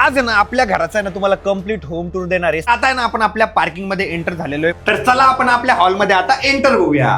आज आहे ना आपल्या घराचा आहे ना तुम्हाला कंप्लीट होम टूर देणार आहे. आता आहे ना आपण आपल्या पार्किंग मध्ये एंटर झालेलो आहे. तर चला आपण आपल्या हॉल मध्ये आता एंटर होऊया.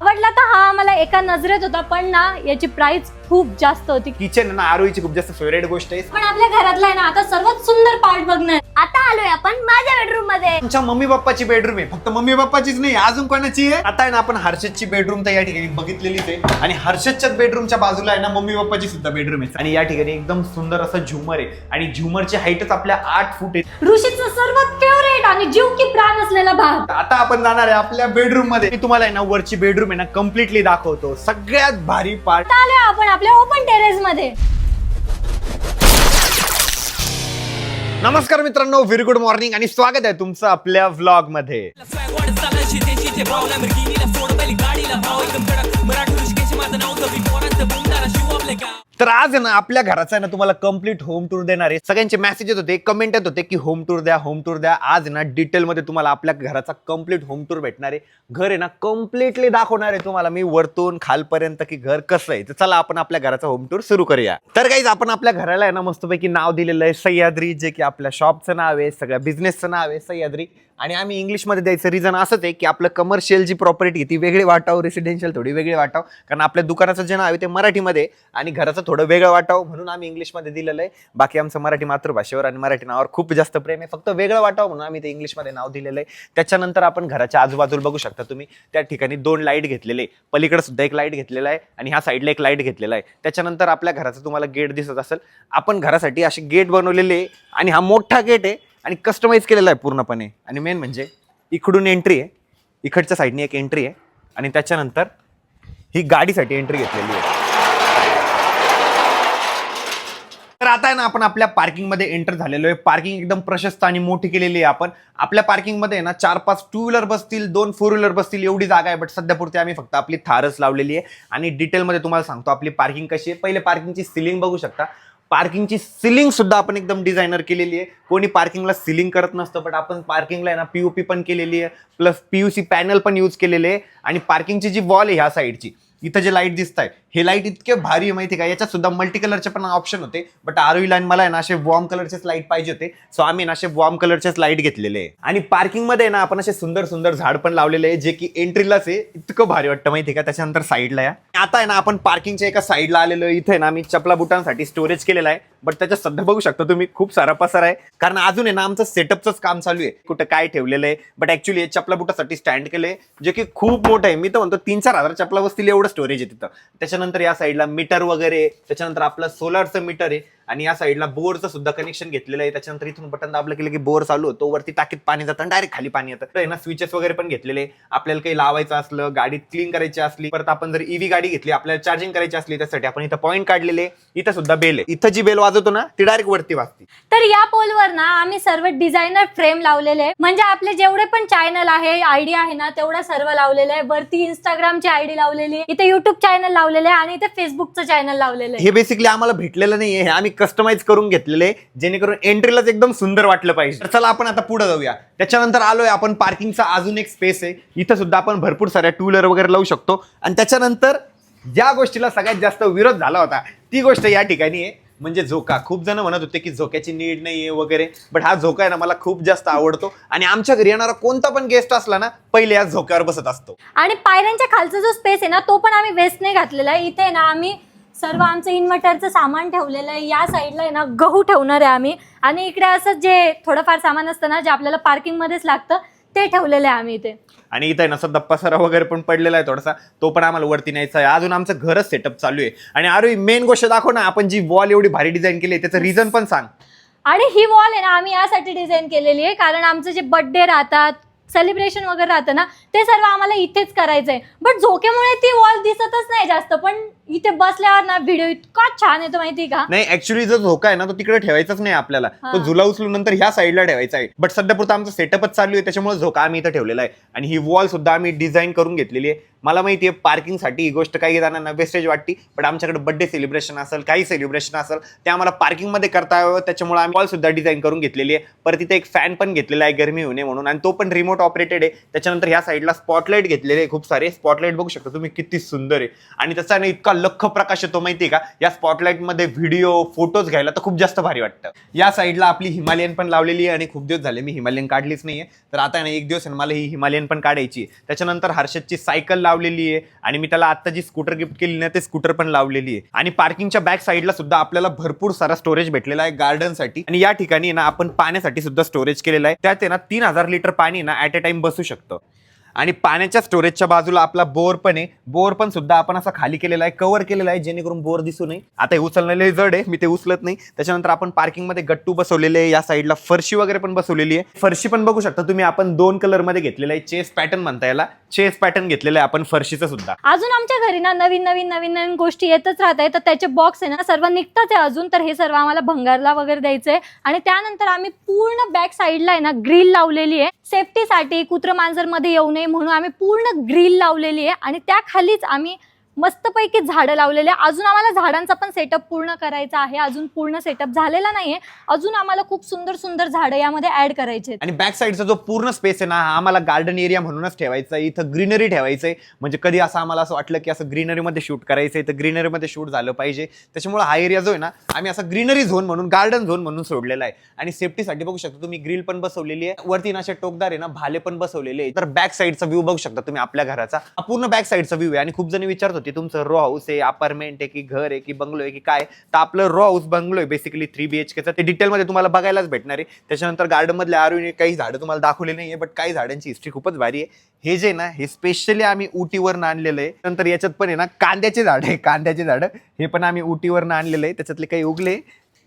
आवडला तर हा मला एका नजरेत होता, पण ना याची प्राइस खूप जास्त होती. किचन ना आरोहीची खूप जास्त फेवरेट गोष्ट आहे. पण आपल्या घरातला आहे ना आता सर्वात सुंदर पार्ट बघणार. आता आलोय आपण माझ्या बेडरूम मध्ये. आमच्या मम्मी पप्पाची बेडरूम आहे. फक्त मम्मी पप्पाचीच नाही, अजून कोणाची आहे. आता आहे ना आपण हर्षदची बेडरूम तर या ठिकाणी बघितलेलीच आहे आणि हर्षदच्या बेडरूमच्या बाजूला आहे ना मम्मी पप्पाची सुद्धा बेडरूम आहे. आणि या ठिकाणी एकदम सुंदर असं झुमर आहे आणि झुमरची हाईटच आपल्या 8 फूट आहे. ऋषीचा सर्वात फेवरेट आणि जीव की प्राण असलेला भाग. आता आपण जाणार आहे आपल्या बेडरूम मध्ये. मी तुम्हाला आहे ना वरची बेडरूम आहे ना कम्प्लिटली दाखवतो. सगळ्यात भारी पार्ट. आता आलोय आपण आपल्या ओपन टेरेस मध्ये. नमस्कार मित्रांनो, व्हेरी गुड मॉर्निंग आणि स्वागत आहे तुमचं आपल्या व्लॉग मध्ये. तर आज आहे ना आपल्या घराचा आहे ना तुम्हाला कंप्लीट होम टूर देणार आहे. सगळ्यांचे मेसेज येत होते, कमेंट येत होते की होम टूर द्या, होम टूर द्या. आज आहे ना डिटेल मध्ये तुम्हाला आपल्या घराचा कंप्लीट होम टूर भेटणार आहे. घर आहे ना कम्प्लिटली दाखवणार आहे तुम्हाला मी वरतून खालपर्यंत की घर कसं आहे. तर चला आपण आपल्या घराचा होम टूर सुरू करूया. तर गाईज आपण आपल्या घराला आहे ना मस्तपैकी नाव दिलेलं आहे सह्याद्री, जे की आपल्या शॉपचं नाव आहे, सगळ्या बिझनेसचं नाव आहे सह्याद्री. आणि आम्ही इंग्लिशमध्ये द्यायचं रिझन असंच आहे की आपलं कमर्शियल जी प्रॉपर्टी ती वेगळी वाटावं, रेसिडेन्शियल थोडी वेगळी वाटावं. कारण आपल्या दुकानाचं जे नाव आहे ते मराठीमध्ये आणि घराचं थोडं वेगळं वाटावं म्हणून आम्ही इंग्लिशमध्ये दिलेलं आहे. बाकी आमचं मराठी मातृभाषेवर आणि मराठी नावावर खूप जास्त प्रेम आहे. फक्त वेगळं वाटावं म्हणून आम्ही ते इंग्लिशमध्ये नाव दिलेलं आहे. त्याच्यानंतर आपण घराच्या आजूबाजूला बघू शकता तुम्ही, त्या ठिकाणी 2 लाईट घेतलेले, पलीकडे सुद्धा एक लाईट घेतलेला आहे आणि ह्या साईडला एक लाईट घेतलेला आहे. त्याच्यानंतर आपल्या घराचं तुम्हाला गेट दिसत असेल. आपण घरासाठी असे गेट बनवलेले आहे आणि हा मोठा गेट आहे आणि कस्टमाइज केलेला आहे पूर्णपणे. आणि मेन म्हणजे इकडून एंट्री आहे, इकडच्या साईडने एक एंट्री आहे आणि त्याच्यानंतर ही गाडीसाठी एंट्री घेतलेली आहे. तर आता आहे ना आपण आपल्या पार्किंग मध्ये एंटर झालेलो आहे. पार्किंग एकदम प्रशस्त आणि मोठी केलेली आहे. आपण आपल्या पार्किंग मध्ये ना 4-5 टू व्हीलर बसतील, 2 फोर व्हीलर बसतील एवढी जागा आहे. बट सध्यापुरती आम्ही फक्त आपली थारच लावलेली आहे. आणि डिटेलमध्ये तुम्हाला सांगतो आपली पार्किंग कशी आहे. पहिले पार्किंगची सिलिंग बघू शकता. पार्किंगची सिलिंग सुद्धा आपण एकदम डिझायनर केलेली आहे. कोणी पार्किंगला सिलिंग करत नसतं, बट आपण पार्किंगला आहे ना पीओपी पण केलेली आहे, प्लस पीयूसी पॅनल पण यूज केलेले आहे. आणि पार्किंगची जी वॉल आहे ह्या साईडची, इथं जे लाईट दिसत आहे हे लाईट इतके भारी आहे माहिती का. याच्यात सुद्धा मल्टी कलरचे पण ऑप्शन होते, बट आरोही लाईन मला आहे ना असे वॉर्म कलरचेच लाईट पाहिजे होते. सो आम्ही ना असे वॉर्म कलरचेच लाईट घेतलेले आहे. आणि पार्किंग मध्ये ना आपण असे सुंदर सुंदर झाड पण लावलेले आहे, जे की एंट्रीलाच आहे. इतकं भारी वाटतं माहिती का. त्याच्यानंतर साईडला या. आता आहे ना आपण पार्किंगच्या एका साईडला आलेलो आहे. इथे आहे ना आम्ही चपला बुटांसाठी स्टोरेज केलेला आहे, बट त्याच्यात सध्या बघू शकता तुम्ही खूप सारा पसारा आहे. कारण अजून आहे ना आमचं सेटअपच काम चालू आहे, कुठं काय ठेवलेलं आहे. बट ऍक्च्युली चपला बुटासाठी स्टँड केले, जे की खूप मोठं आहे. मी तर म्हणतो 3-4 हजार चपला बसतील एवढं स्टोरेज आहे तिथं. त्याच्यानंतर या साईडला मीटर वगैरे, त्याच्यानंतर आपलं सोलारचं मीटर आहे आणि या साईडला बोरचं सुद्धा कनेक्शन घेतलेलं आहे. त्याच्यानंतर इथून बटन दाबलं केलं की बोर चालू होतो, वरती टाकीत पाणी जातं, डायरेक्ट खाली पाणी येतं. तर ना स्विचेस वगैरे पण घेतलेले. आपल्याला काही लावायचं असलं, गाडी क्लीन करायची असली, परत आपण जर ईव्ही गाडी घेतली, आपल्याला चार्जिंग करायची असली, त्यासाठी आपण इथं पॉईंट काढलेले. इथं सुद्धा बेल आहे. इथं जी बेल वाजवतो ना ती डायरेक्ट वरती वाजते. तर या पोलवर ना आम्ही सर्व डिझायनर फ्रेम लावलेले आहे. म्हणजे आपले जेवढे पण चॅनल आहे, आयडी आहे ना, तेवढा सर्व लावलेलं आहे. वरती इंस्टाग्रामची आयडी लावलेली आहे, इथे युट्यूब चॅनल लावलेले आहे आणि इथे फेसबुकचं चॅनल लावलेलं आहे. हे बेसिकली आम्हाला भेटलेलं नाहीये, हे आम्ही कस्टमाइज करून घेतलेले, जेणेकरून एंट्रीलाच एकदम सुंदर वाटलं पाहिजे. तर चला आपण आता पुढे जाऊया. त्याच्यानंतर आलोय आपण पार्किंगचा अजून एक स्पेस आहे. इथं सुद्धा आपण भरपूर साऱ्या टू व्हीलर वगैरे लावू शकतो. आणि त्याच्यानंतर ज्या गोष्टीला सगळ्यात जास्त विरोध झाला होता ती गोष्ट या ठिकाणी आहे, म्हणजे झोका. खूप जण म्हणत होते की झोक्याची नीड नाहीये वगैरे, बट हा झोका आहे ना मला खूप जास्त आवडतो. आणि आमच्या घरी येणारा कोणता पण गेस्ट असला ना पहिले या झोक्यावर बसत असतो. आणि पायऱ्यांच्या खालचा जो स्पेस आहे ना तो पण आम्ही वेस्ट नाही घातलेला आहे. इथे ना आम्ही सर्व आमचं इन्व्हर्टरचं सामान ठेवलेलं आहे. या साईडला आहे ना गहू ठेवणार आहे आम्ही. आणि इकडे असं जे थोडंफार सामान असतं ना जे आपल्याला पार्किंग मध्येच लागतं ते ठेवलेलं आहे आम्ही इथे. आणि इथं ना सध्या पसारा वगैरे पण पडलेला आहे थोडासा, तो पण आम्हाला वरती न्यायचा आहे. अजून आमचं घरच सेटअप चालू आहे. आणि अरे मेन गोष्ट दाखव ना, आपण जी वॉल एवढी भारी डिझाईन केली त्याचं रिझन पण सांग. आणि ही वॉल आहे ना आम्ही यासाठी डिझाईन केलेली आहे कारण आमचे जे बर्थडे राहतात, सेलिब्रेशन वगैरे राहतं ना ते सर्व आम्हाला इथेच करायचंय. बट झोक्यामुळे ती वॉल दिसतच नाही जास्त, पण इथे बसल्यावर ना व्हिडिओ इतका छान येतो माहिती का. नाही ऍक्च्युली जो झोका आहे ना तो तिकडे ठेवायचाच नाही आपल्याला, तो झुला उचलून नंतर ह्या साईडला ठेवायचा आहे. बट सध्या पुरता आमचं सेटअपच चालू आहे, त्याच्यामुळे झोका आम्ही इथं ठेवलेला आहे. आणि ही वॉल सुद्धा आम्ही डिझाईन करून घेतलेली आहे. मला माहिती आहे पार्किंगसाठी ही गोष्ट काही जणांना वेस्टेज वाटते, पण आमच्याकडे बर्थडे सेलिब्रेशन असेल, काही सेलिब्रेशन असेल, ते आम्हाला पार्किंगमध्ये करता यावं, त्याच्यामुळे आम्ही वॉल सुद्धा डिझाईन करून घेतलेली आहे. परत तिथे एक फॅन पण घेतलेला आहे गरमी होणे म्हणून, आणि तो पण रिमोट ऑपरेटेड आहे. त्याच्यानंतर ह्या साईडला स्पॉटलाईट घेतलेले आहे, खूप सारे स्पॉटलाईट बघू शकता तुम्ही किती सुंदर आहे. आणि त्याचा इतका लख प्रकाश येतो माहितीये का, या स्पॉटलाइट मध्ये व्हिडिओ फोटोज घ्यायला तर खूप जास्त भारी वाटतं. या साईडला आपली हिमालयन पण लावलेली आहे आणि खूप दिवस झाले मी हिमालयन काढलीच नाहीये, तर आता ना एक दिवस मला ही हिमालयन पण काढायची आहे. त्याच्यानंतर हर्षदची सायकल लावलेली आहे आणि मी त्याला आता जी स्कूटर गिफ्ट केली ना ते स्कूटर पण लावलेली आहे. आणि पार्किंगच्या बॅक साईडला सुद्धा आपल्याला भरपूर सारा स्टोरेज भेटलेला आहे गार्डनसाठी. आणि या ठिकाणी ना आपण पाण्यासाठी सुद्धा स्टोरेज केलेलं आहे. त्यात ना 3000 लिटर पाणी ना ऍट अ टाइम बसू शकतं. आणि पाण्याच्या स्टोरेजच्या बाजूला आपला बोर पण आहे. बोर पण सुद्धा आपण असा खाली केलेला आहे, कव्हर केलेला आहे, जेणेकरून बोर दिसू नये. आता हे उचललेले जड आहे, मी ते उचलत नाही. त्याच्यानंतर आपण पार्किंग मध्ये गट्टू बसवलेले आहे. या साईडला फरशी वगैरे पण बसवलेली आहे. फरशी पण बघू शकता तुम्ही, आपण 2 कलर मध्ये घेतलेला आहे. चेस पॅटर्न म्हणता याला, चेस पॅटर्न घेतलेलं आहे आपण फरशीचं सुद्धा. अजून आमच्या घरी ना नवीन गोष्टी येतच राहत आहे. तर त्याचे बॉक्स आहे ना सर्व निघतात आहे अजून, तर हे सर्व आम्हाला भंगारला वगैरे द्यायचंय. आणि त्यानंतर आम्ही पूर्ण बॅक साईडला आहे ना ग्रिल लावलेली आहे, सेफ्टीसाठी, कुत्र मांजर मध्ये येऊ नये म्हणून आम्ही पूर्ण ग्रिल लावलेली आहे. आणि त्या खालीच आम्ही मस्तपैकी झाडं लावलेले. अजून आम्हाला झाडांचा पण सेटअप पूर्ण करायचा आहे, अजून पूर्ण सेटअप झालेला नाहीये. अजून आम्हाला खूप सुंदर सुंदर झाडं यामध्ये ऍड करायचे. आणि बॅक साईडचा जो पूर्ण स्पेस आहे ना आम्हाला गार्डन एरिया म्हणूनच ठेवायचा आहे. इथं ग्रीनरी ठेवायचंय, म्हणजे कधी असं आम्हाला असं वाटलं की असं ग्रीनरी मध्ये शूट करायचंय तर ग्रीनरी मध्ये शूट झालं पाहिजे. त्याच्यामुळे हा एरिया जो आहे ना आम्ही असं ग्रीनरी झोन म्हणून, गार्डन झोन म्हणून सोडलेला आहे. आणि सेफ्टीसाठी बघू शकता तुम्ही ग्रिल पण बसवलेली आहे. वरती ना असे टोकदार आहे ना भाले पण बसवलेले आहे. तर बॅक साईडचा व्ह्यू बघू शकता तुम्ही आपल्या घराचा, पूर्ण बॅक साईडचा व्ह्यू आहे. आणि खूप जण विचारत होते तुमचं रो हाऊस आहे, अपार्टमेंट आहे की घर आहे की बंगलो आहे की काय, तर आपलं रो हाऊस बंगलो आहे बेसिकली 3 BHK. ते डिटेलमध्ये तुम्हाला बघायलाच भेटणार आहे. त्याच्यानंतर गार्डन मधले आरुने काही झाडं तुम्हाला दाखवले नाहीये, बट काही झाडांची हिस्ट्री खूपच भारी आहे. हे जे ना हे स्पेशली आम्ही उटीवरून आणलेलं आहे. नंतर याच्यात पण आहे ना कांद्याचे झाड आहे, कांद्याचे झाडं हे पण आम्ही उटीवरून आणलेलं आहे. त्याच्यातले काही उगले,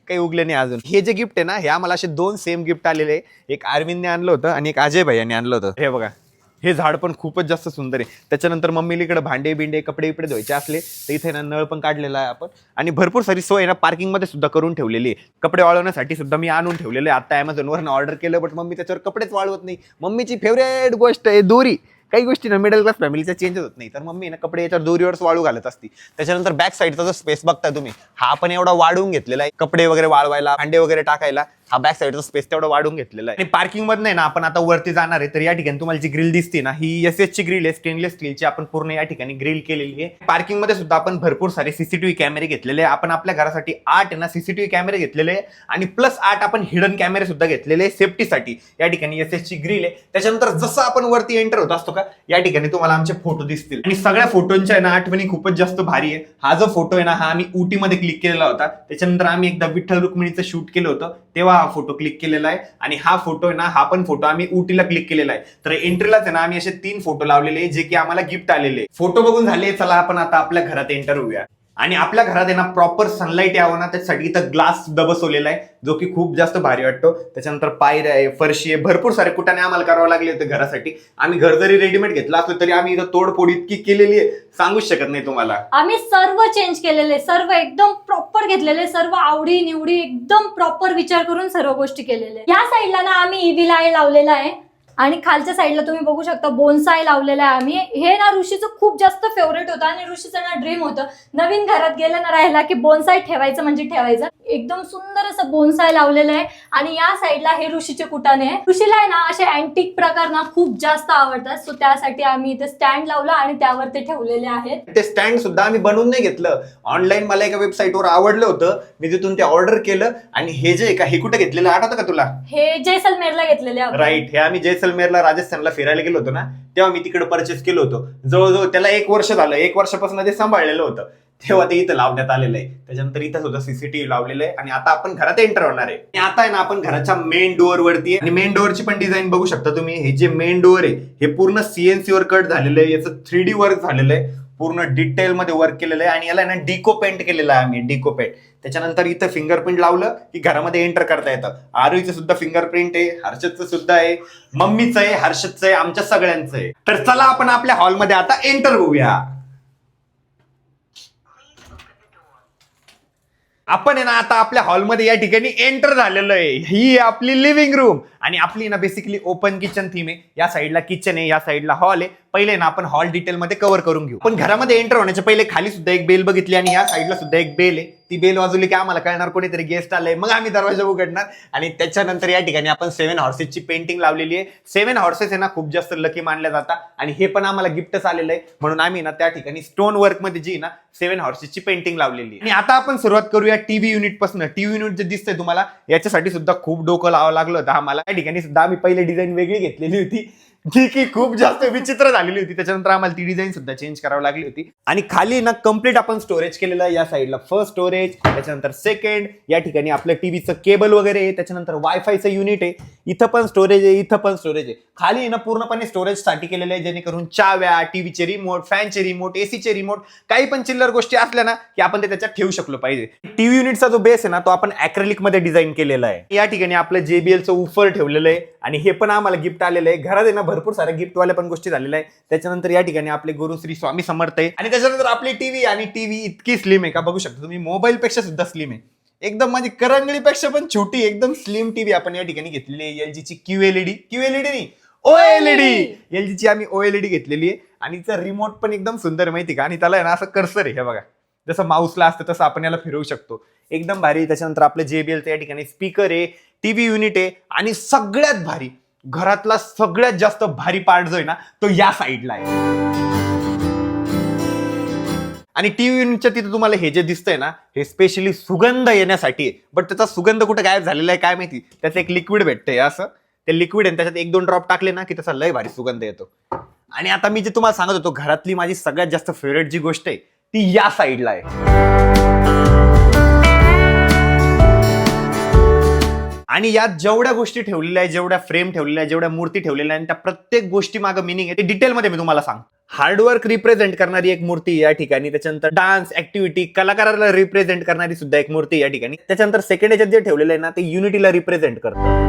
काही उगले नाही अजून. हे जे गिफ्ट आहे ना हे आम्हाला असे 2 सेम गिफ्ट आलेले आहे. एक अरविंदने आणलं होतं आणि एक अजय भैयाने आणलं होतं. हे बघा, हे झाड पण खूपच जास्त सुंदर आहे. त्याच्यानंतर मम्मीला इकडे भांडे बिंडे कपडे बिपडे धुवायचे असले तर इथे ना नळ पण काढलेला आहे आपण. आणि भरपूर सारी सोय ना पार्किंग मध्ये सुद्धा करून ठेवलेली आहे. कपडे वाळवण्यासाठी सुद्धा मी आणून ठेवलेले आहे. आता अमेझॉनवरून ऑर्डर केलं, बट मम्मी त्याच्यावर कपडेच वाळवत नाही. मम्मीची फेवरेट गोष्ट आहे दोरी. काही गोष्टी ना मिडल क्लास फॅमिलीचा चेंज होत नाही, तर मम्मी ना कपडे याच्यावर दोरीवरच वाळू घालत असते. त्याच्यानंतर बॅक साईडचा जो स्पेस बघताय तुम्ही हा पण एवढा वाढवून घेतलेला आहे. कपडे वगैरे वाळवायला, भांडे वगैरे टाकायला हा बॅक साईडचा स्पेस तेवढा वाढवून घेतलेला आहे. आणि पार्किंग मध्ये ना आपण आता वरती जाणार आहे, तर या ठिकाणी तुम्हाला जी ग्रिल दिसते ना ही SS ची ग्रिल आहे, स्टेनलेस स्टीलची. आपण पूर्ण या ठिकाणी ग्रिल केलेली आहे. पार्किंग मध्ये सुद्धा आपण भरपूर सारे CCTV कॅमेरे घेतलेले आहे. आपण आपल्या घरासाठी 8 ना CCTV कॅमेरे घेतलेले आहे आणि प्लस 8 आपण हिडन कॅमेरे सुद्धा घेतलेले आहे सेफ्टीसाठी. या ठिकाणी SS ची ग्रिल आहे. त्याच्यानंतर जसं आपण वरती एंटर होत असतो का या ठिकाणी तुम्हाला आमचे फोटो दिसतील. आणि सगळ्या फोटोंच्या ना आठवणी खूपच जास्त भारी आहे. हा जो फोटो आहे ना हा आम्ही उटीमध्ये क्लिक केलेला होता. त्याच्यानंतर आम्ही एकदा विठ्ठल रुक्मिणीचं शूट केलं होतं तेव्हा हा फोटो क्लिक केलेला आहे. आणि हा फोटो आहे ना हा पण फोटो आम्ही उटीला क्लिक केलेला आहे. तर एंट्रीलाच आहे ना आम्ही असे 3 फोटो लावलेले जे की आम्हाला गिफ्ट आलेले. फोटो बघून झाले, चला आपण आता आपल्या घरात एंटर होऊया. आणि आपल्या घरात आहे ना प्रॉपर सनलाईट यावं ना त्यासाठी इथं ग्लास सुद्धा बसवलेला आहे जो की खूप जास्त भारी वाटतो. त्याच्यानंतर पायऱ्या आहे, फरशी आहे, भरपूर सारे कुटाने आम्हाला करावं लागले होते घरासाठी. आम्ही घर जरी रेडीमेड घेतलं असलं तरी आम्ही इथं तोडफोड इतकी केलेली आहे सांगूच शकत नाही तुम्हाला. आम्ही सर्व चेंज केलेले, सर्व एकदम प्रॉपर घेतलेले, सर्व आवडी निवडी एकदम प्रॉपर विचार करून सर्व गोष्टी केलेल्या. या साईडला ना आम्ही EV लावलेला आहे आणि खालच्या साईडला तुम्ही बघू शकता बोन्साय लावलेला आहे आम्ही. हे ना ऋषीचं खूप जास्त फेवरेट होतं आणि ऋषीचं ना ड्रीम होतं नवीन घरात गेलं ना राहायला की बोन्साय ठेवायचं म्हणजे ठेवायचं. एकदम सुंदर असं बोन्साय लावलेलं आहे. आणि या साईडला हे ऋषीचे कुटाने आहे. ऋषीला आहे ना असे अँटिक प्रकार ना खूप जास्त आवडतात, सो त्यासाठी आम्ही इथे स्टँड लावला आणि त्यावर ते ठेवलेले आहेत. ते स्टँड सुद्धा आम्ही बनवून नाही घेतलं, ऑनलाईन मला एका वेबसाईटवर आवडलं होतं, मी तिथून ते ऑर्डर केलं. आणि हे जे का हे कुठे घेतलेलं आठवतं का तुला? हे जैसलमेरला घेतलेले आहे. राईट, हे आम्ही जैसलमेरला राजस्थानला फिरायला गेलो होतो ना तेव्हा मी तिकडे परचेस केलं होतं. जवळजवळ त्याला 1 वर्ष झालं, 1 वर्षापासून ते सांभाळलेलं होतं, तेव्हा ते इथं लावण्यात आलेलं आहे. त्याच्यानंतर इथं सुद्धा CCTV लावलेलं आहे. आणि आता आपण घरात एंटर होणार आहे. आणि आता आहे ना आपण घराच्या मेन डोअर वरती आहे. आणि मेन डोअरची पण डिझाईन बघू शकता तुम्ही. हे जे मेन डोअर आहे हे पूर्ण CNC वर कट झालेलं आहे, याचं 3D वर्क झालेलं आहे, पूर्ण डिटेल मध्ये वर्क केलेलं आहे. आणि याला ना डिको पेंट केलेलं आहे आम्ही, डिको पेंट. त्याच्यानंतर इथं फिंगरप्रिंट लावलं की घरामध्ये एंटर करता येतं. आरुईचं सुद्धा फिंगरप्रिंट आहे, हर्षदचं सुद्धा आहे, मम्मीचं आहे, हर्षदचं आहे, आमच्या सगळ्यांचं आहे. तर चला आपण आपल्या हॉलमध्ये आता एंटर होऊया. आपण आहे ना आता आपल्या हॉलमध्ये या ठिकाणी एंटर झालेलो आहे. ही आपली लिव्हिंग रूम आणि आपली ना बेसिकली ओपन किचन थीम आहे. या साईडला किचन आहे, या साईडला हॉल आहे. पहिले ना आपण हॉल डिटेल मध्ये कव्हर करून घेऊ. पण घरामध्ये एंटर होण्याच्या पहिले खाली सुद्धा एक बेल बघितली आणि या साईडला सुद्धा एक बेल आहे. ती बेल वाजवली की आम्हाला कळणार कोणीतरी गेस्ट आलंय, मग आम्ही दरवाजा उघडणार. आणि त्याच्यानंतर या ठिकाणी आपण 7 हॉर्सेसची पेंटिंग लावलेली आहे. 7 हॉर्सेस आहे ना खूप जास्त लकी मानल्या जातात आणि हे पण आम्हाला गिफ्टच आलेलं आहे, म्हणून आम्ही ना त्या ठिकाणी स्टोन वर्क मध्ये जी ना 7 हॉर्सेसची पेंटिंग लावलेली आहे. आणि आता आपण सुरुवात करूया टीव्ही युनिट पासून. टीव्ही युनिट जे दिसतंय तुम्हाला याच्यासाठी सुद्धा खूप डोकं लावावं लागलं होतं आम्हाला. त्या ठिकाणी सुद्धा आम्ही पहिले डिझाईन वेगळी घेतलेली होती जी की खूप जास्त विचित्र झालेली होती. त्याच्यानंतर आम्हाला ती डिझाईन सुद्धा चेंज करावी लागली होती. आणि खाली ना कम्प्लीट आपण स्टोरेज केलेलं आहे. या साईडला फर्स्ट स्टोरेज, त्याच्यानंतर सेकंड, या ठिकाणी आपलं टीव्हीचं केबल वगैरे आहे, त्याच्यानंतर वायफायचं युनिट आहे, इथं पण स्टोरेज आहे, इथं पण स्टोरेज आहे. खाली ना पूर्णपणे स्टोरेज साठी केलेलं आहे, जेणेकरून चाव्या, टीव्हीचे रिमोट, फॅनचे रिमोट, एसीचे रिमोट, काही पण चिल्लर गोष्टी असल्या ना की आपण ते त्याच्यात ठेवू शकलो पाहिजे. टीव्ही युनिटचा जो बेस आहे ना तो आपण ऍक्रेलिक मध्ये डिझाईन केलेला आहे. या ठिकाणी आपलं JBLचं उफर ठेवलेलं आहे आणि हे पण आम्हाला गिफ्ट आलेलं आहे. घरात आहे ना भरपूर सारे गिफ्टवाल्या पण गोष्टी झालेल्या आहे. त्याच्यानंतर या ठिकाणी आपले गुरु श्री स्वामी समर्थ आहे आणि त्याच्यानंतर आपली टीव्ही, आणि टीव्ही इतकी स्लिम आहे का बघू शकता तुम्ही, मोबाईल पेक्षा सुद्धा स्लिम आहे. एकदम म्हणजे करंगळीपेक्षा पण छोटी एकदम स्लिम टीव्ही आपण या ठिकाणी घेतलेली आहे. LGची QLED नाही OLED, LGची आम्ही OLED घेतलेली आहे. आणि तिचा रिमोट पण एकदम सुंदर माहिती का, आणि त्याला आहे ना असं कर्सर आहे, हे बघा जसं माऊसला असतं तसं आपण याला फिरवू शकतो, एकदम भारी. त्याच्यानंतर आपलं JBLचं या ठिकाणी स्पीकर आहे, टीव्ही युनिट आहे, आणि सगळ्यात भारी, घरातला सगळ्यात जास्त भारी पार्ट जो आहे ना तो या साईडला आहे. आणि टीव्ही युनिटच्या तिथे तुम्हाला हे जे दिसतंय ना हे स्पेशली सुगंध येण्यासाठी आहे. बट त्याचा सुगंध कुठे गायब झालेला आहे काय माहिती. त्याचं एक लिक्विड भेटतंय असं, ते लिक्विड आहे, त्याच्यात 1-2 ड्रॉप टाकले ना की त्याचा लय भारी सुगंध येतो. आणि आता मी जे तुम्हाला सांगत होतो घरातली माझी सगळ्यात जास्त फेवरेट जी गोष्ट आहे ती या साईडला आहे. आणि यात जेवढ्या गोष्टी ठेवलेल्या आहे, जेवढ्या फ्रेम ठेवलेल्या आहे, जेवढ्या मूर्ती ठेवलेल्या आहे, त्या प्रत्येक गोष्टी मागे मिनिंग आहे, ते डिटेलमध्ये मी तुम्हाला सांगतो. हार्डवर्क रिप्रेझेंट करणारी एक मूर्ती या ठिकाणी, त्याच्यानंतर डान्स ऍक्टिव्हिटी कलाकाराला रिप्रेझेंट करणारी सुद्धा एक मूर्ती या ठिकाणी, त्याच्यानंतर सेकंड याच्यात जे ठेवलेलं आहे ना ते युनिटीला रिप्रेझेंट करतं.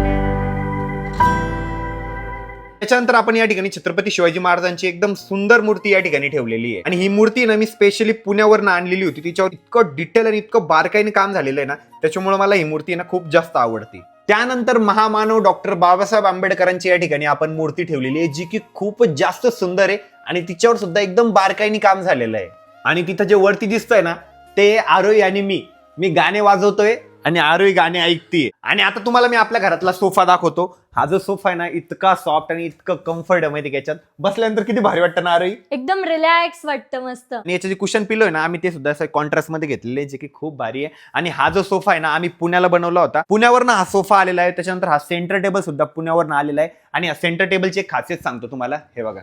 त्याच्यानंतर आपण या ठिकाणी छत्रपती शिवाजी महाराजांची एकदम सुंदर मूर्ती या ठिकाणी ठेवलेली आहे. आणि ही मूर्ती ना मी स्पेशली पुण्यावरून आणलेली होती. तिच्यावर इतकं डिटेल आणि इतकं बारकाईने काम झालेलं आहे ना, त्याच्यामुळे मला ही मूर्ती ना खूप जास्त आवडते. त्यानंतर महामानव डॉक्टर बाबासाहेब आंबेडकरांची या ठिकाणी आपण मूर्ती ठेवलेली आहे, जी की खूपच जास्त सुंदर आहे आणि तिच्यावर सुद्धा एकदम बारकाईने काम झालेलं आहे. आणि तिथं जे वरती दिसतंय ना ते आरोही आणि मी गाणे वाजवतोय आणि आरोही गाणे ऐकतीये. आणि आता तुम्हाला मी आपल्या घरातला सोफा दाखवतो. हा जो सोफा आहे ना इतका सॉफ्ट आणि इतकं कम्फर्ट आहे माहिती, याच्यात बसल्यानंतर किती भारी वाटतं ना आरोही, एकदम रिलॅक्स वाटतं मस्त. आणि याचं जे कुशन पिलो आहे ना आम्ही ते सुद्धा असं कॉन्ट्रास्ट मध्ये घेतलेले जे की खूप भारी आहे. आणि हा जो सोफा आहे ना आम्ही पुण्याला बनवला होता, पुण्यावरनं हा सोफा आलेला आहे. त्याच्यानंतर हा सेंटर टेबल सुद्धा पुण्यावरनं आलेला आहे. आणि या सेंटर टेबलची एक खासियत सांगतो तुम्हाला, हे बघा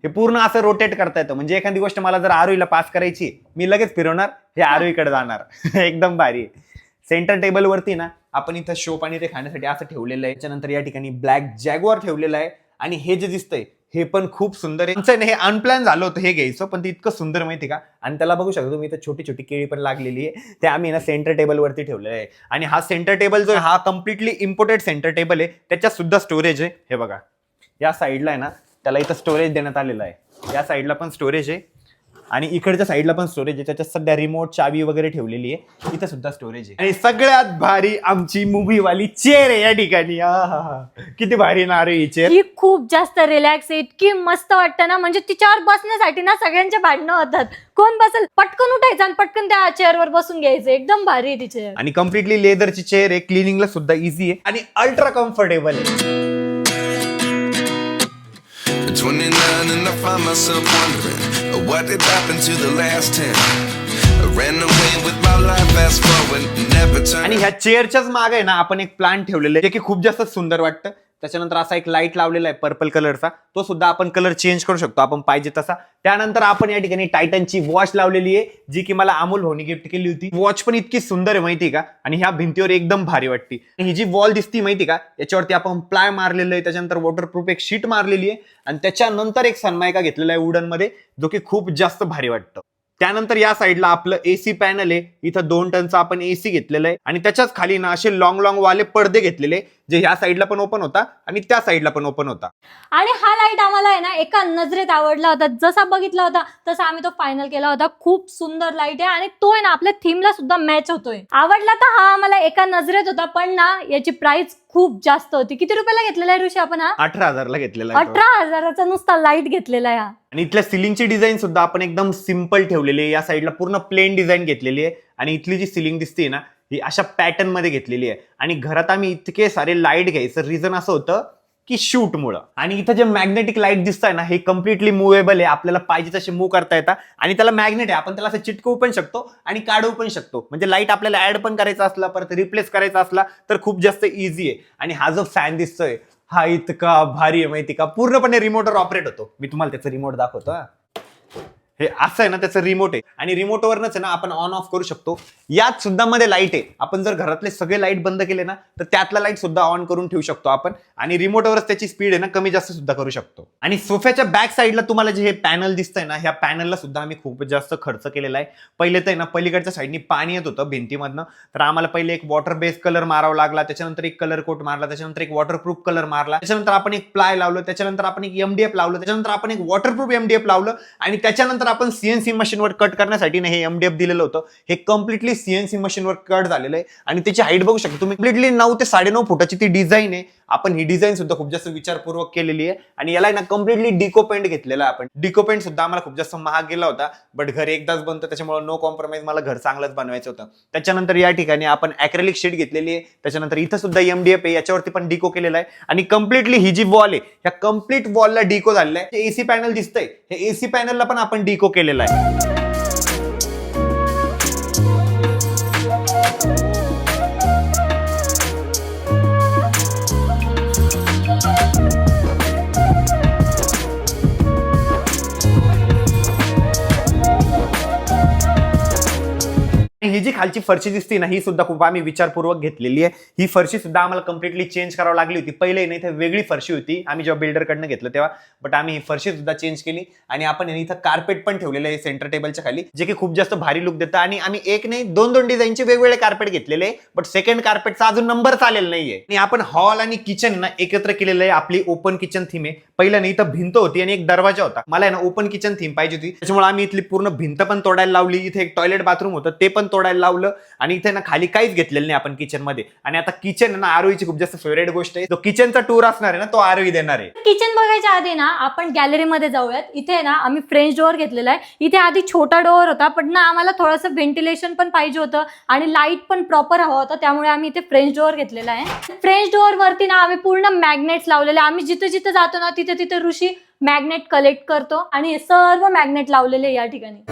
हे पूर्ण असं रोटेट करता येतं. म्हणजे एखादी गोष्ट मला जर आरोहीला पास करायची मी लगेच फिरवणार, हे आरोहीकडे जाणार. एकदम भारी आहे. सेंटर टेबल वरती ना आपण इथं शोप आणि ते खाण्यासाठी असं ठेवलेलं आहे. त्याच्यानंतर या ठिकाणी ब्लॅक जॅग्वार ठेवलेलं आहे. आणि हे जे दिसतंय हे पण खूप सुंदर आहे. हे अनप्लॅन झालं होतं हे घ्यायचं, पण ते इतकं सुंदर माहिती का. आणि त्याला बघू शकतो तुम्ही इथं छोटी छोटी केळी पण लागलेली आहे, ते आम्ही ना सेंटर टेबल वरती ठेवलेलं आहे. आणि हा सेंटर टेबल जो आहे हा कम्प्लिटली इम्पोर्टेड सेंटर टेबल आहे, त्याच्यात सुद्धा स्टोरेज आहे. हे बघा या साईडला आहे ना त्याला इथं स्टोरेज देण्यात आलेलं आहे. या साईडला पण स्टोरेज आहे आणि इकडच्या साईडला पण स्टोरेज आहे. त्याच्यात सध्या रिमोट, चावी वगैरे ठेवलेली आहे. इथं सुद्धा स्टोरेज आहे. आणि सगळ्यात भारी आमची मूव्ही वाली चेअर आहे या ठिकाणी. किती भारी ना रे ही चेअर. ही खूप जास्त रिलॅक्स आहे, इतकी मस्त वाटतं ना. म्हणजे तिच्यावर बसण्यासाठी ना सगळ्यांचे भांडणं होतात, कोण बसेल, पटकन उठायचं आणि पटकन त्या चेअरवर बसून घ्यायचं. एकदम भारी आहे ती चेअर. आणि कम्प्लिटली लेदरची चेअर आहे, क्लिनिंगला सुद्धा इझी आहे आणि अल्ट्रा कम्फर्टेबल आहे. 29 and I find myself wondering what did happen to the last 10. I ran away with my life, fast forward, never turn. आणि ह्या चेअरच्याच मागे आहे ना आपण एक प्लांट ठेवलेलं आहे जे की खूप जास्त सुंदर वाटतं. त्याच्यानंतर असा एक लाईट लावलेला आहे पर्पल कलरचा, तो सुद्धा आपण कलर चेंज करू शकतो आपण पाहिजे तसा. त्यानंतर आपण या ठिकाणी टायटनची वॉच लावलेली आहे, जी की मला अमोल भाऊनी गिफ्ट केली होती. वॉच पण इतकी सुंदर आहे माहिती का, आणि ह्या भिंतीवर एकदम भारी वाटते. ही जी वॉल दिसती माहिती का, याच्यावरती आपण प्लाय मारलेलं आहे, त्याच्यानंतर वॉटरप्रूफ एक शीट मारलेली आहे, आणि त्याच्यानंतर एक सनमायका घेतलेला आहे वुडन मध्ये, जो की खूप जास्त भारी वाटतं. त्यानंतर या साईडला आपलं एसी पॅनल आहे. इथं 2 टनचा आपण एसी घेतलेला आहे आणि त्याच्याच खाली ना असे लॉंग वाले पडदे घेतलेले, जे ह्या साईडला पण ओपन होता आणि त्या साईडला पण ओपन होता. आणि हा लाईट आम्हाला आहे ना एका नजरेत आवडला होता. जसा बघितला होता तसा आम्ही तो फायनल केला होता. खूप सुंदर लाईट आहे आणि तो आहे ना आपल्या थीमला सुद्धा मॅच होतोय. आवडला तर हा आम्हाला एका नजरेत होता, पण ना याची प्राइस खूप जास्त होती. किती रुपयाला घेतलेला आहे ऋषी आपण? हा 18,000ला घेतलेला आहे. 18,000चा नुसता लाईट घेतलेला आहे. आणि इथल्या सिलिंगची डिझाईन सुद्धा आपण एकदम सिम्पल ठेवलेली आहे. या साईडला पूर्ण प्लेन डिझाईन घेतलेली आहे आणि इथली जी सिलिंग दिसते ना ही अशा पॅटर्न मध्ये घेतलेली आहे. आणि घरात आम्ही इतके सारे लाईट घ्यायचं रिझन असं होतं की शूट मुळे. आणि इथं जे मॅग्नेटिक लाईट दिसतंय ना हे कम्प्लिटली मुव्हेबल आहे. आपल्याला पाहिजे तसे मूव्ह करता येतात आणि त्याला मॅग्नेट आहे. आपण त्याला असं चिटकवू पण शकतो आणि काढू पण शकतो. म्हणजे लाईट आपल्याला ऍड पण करायचा असला परत रिप्लेस करायचा असला तर खूप जास्त इझी आहे. आणि हा जो फॅन दिसतोय हा इतका भारी आहे माहिती का, पूर्णपणे रिमोटवर ऑपरेट होतो. मी तुम्हाला त्याचं रिमोट दाखवतो. हे असं आहे ना त्याचं रिमोट आहे आणि रिमोटवरच आहे ना आपण ऑन ऑफ करू शकतो. यात सुद्धा मध्ये लाईट आहे. आपण जर घरातले सगळे लाईट बंद केले ना तर त्यातला लाईट सुद्धा ऑन करून ठेवू शकतो आपण आणि रिमोटवरच त्याची स्पीड आहे ना कमी जास्त सुद्धा करू शकतो. आणि सोफ्याच्या बॅक साईडला तुम्हाला जे हे पॅनल दिसतंय ना ह्या पॅनलला सुद्धा आम्ही खूप जास्त खर्च केलेला आहे. पहिले तर ना पलीकडच्या साईडनी पाणी येत होतं भिंतीमधनं, तर आम्हाला पहिले एक वॉटर बेस्ड कलर मारावा लागला, त्याच्यानंतर एक कलर कोट मारला, त्याच्यानंतर एक वॉटरप्रूफ कलर मारला, त्याच्यानंतर आपण एक प्लाय लावलं, त्याच्यानंतर आपण एक MDF लावलं, त्याच्यानंतर आपण एक वॉटरप्रूफ MDF लावलं आणि त्याच्यानंतर आपण CNC मशीनवर कट करण्यासाठी हे MDF दिलेलं होतं. हे कम्प्लिटली CNC मशीनवर कट झालेलं आहे आणि त्याची हाईट बघू शकता तुम्ही. कम्प्लिटली 9 ते 9.5 फुटाची ती डिझाईन आहे. आपण ही डिझाईन सुद्धा खूप जास्त विचारपूर्वक केलेली आहे आणि याला ना कम्प्लिटली डिको पेंट घेतलेला आहे आपण. डिको पेंट सुद्धा आम्हाला खूप जास्त महाग गेला होता, बट घर एकदाच बनतं त्याच्यामुळे नो कॉम्प्रोमाइज. मला घर चांगलंच बनवायचं होतं. त्याच्यानंतर या ठिकाणी आपण ॲक्रेलिक शीट घेतलेली आहे. त्याच्यानंतर इथं सुद्धा MDF आहे, याच्यावरती पण डिको केलेला आहे आणि कम्प्लिटली ही जी वॉल आहे ह्या कम्प्लीट वॉलला डिको झालेला आहे. AC पॅनल दिसतंय, हे AC पॅनलला पण आपण डिको केलेला आहे. ही जी खालची फरशी दिसते ना ही सुद्धा खूप आम्ही विचारपूर्वक घेतलेली आहे. ही फरशी सुद्धा आम्हाला कम्प्लिटली चेंज करावी लागली होती. पहिले नाही इथे वेगळी फरशी होती आम्ही जेव्हा बिल्डरकडनं घेतलं तेव्हा, बट आम्ही ही फरशी सुद्धा चेंज केली आणि आपण इथं कार्पेट पण ठेवलेलं आहे सेंटर टेबलच्या खाली, जे की खूप जास्त भारी लुक देतं. आणि आम्ही एक नाही दोन डिझाईनचे वेगवेगळे कार्पेट घेतलेले आहे, बट सेकंड कार्पेटचा अजून नंबर चालेल नाहीये. आणि आपण हॉल आणि किचन ना एकत्र केलेलं आहे. आपली ओपन किचन थीम आहे. पहिलं नाही इथं भिंत होती आणि एक दरवाजा होता. मला ना ओपन किचन थीम पाहिजे होती, त्याच्यामुळे आम्ही इथली पूर्ण भिंत पण तोडायला लावली. इथे एक टॉयलेट बाथरूम होतं ते पण तोडायला लावलं आणि इथे ना खाली काहीच घेतलेलं नाही आपण किचन मध्ये. आणि आता किचन ना आरोहीची खूप जास्त फेवरेट गोष्ट आहे. जो किचनचा टूर असणार आहे ना तो आरोही देणार आहे. किचन बघायच्या आधी ना आपण गॅलरीमध्ये जाऊयात. इथे ना आम्ही फ्रेंच डोअर घेतलेला आहे. इथे आधी छोटा डोअर होता, पण ना आम्हाला थोडंसं व्हेंटिलेशन पण पाहिजे होतं आणि लाईट पण प्रॉपर हवा होता, त्यामुळे आम्ही इथे फ्रेंच डोअर घेतलेला आहे. फ्रेंच डोअर वरती ना आम्ही पूर्ण मॅग्नेट्स लावलेले. आम्ही जिथे जिथे जातो ना तिथे तिथे ऋषी मॅग्नेट कलेक्ट करतो आणि हे सर्व मॅग्नेट लावलेले या ठिकाणी.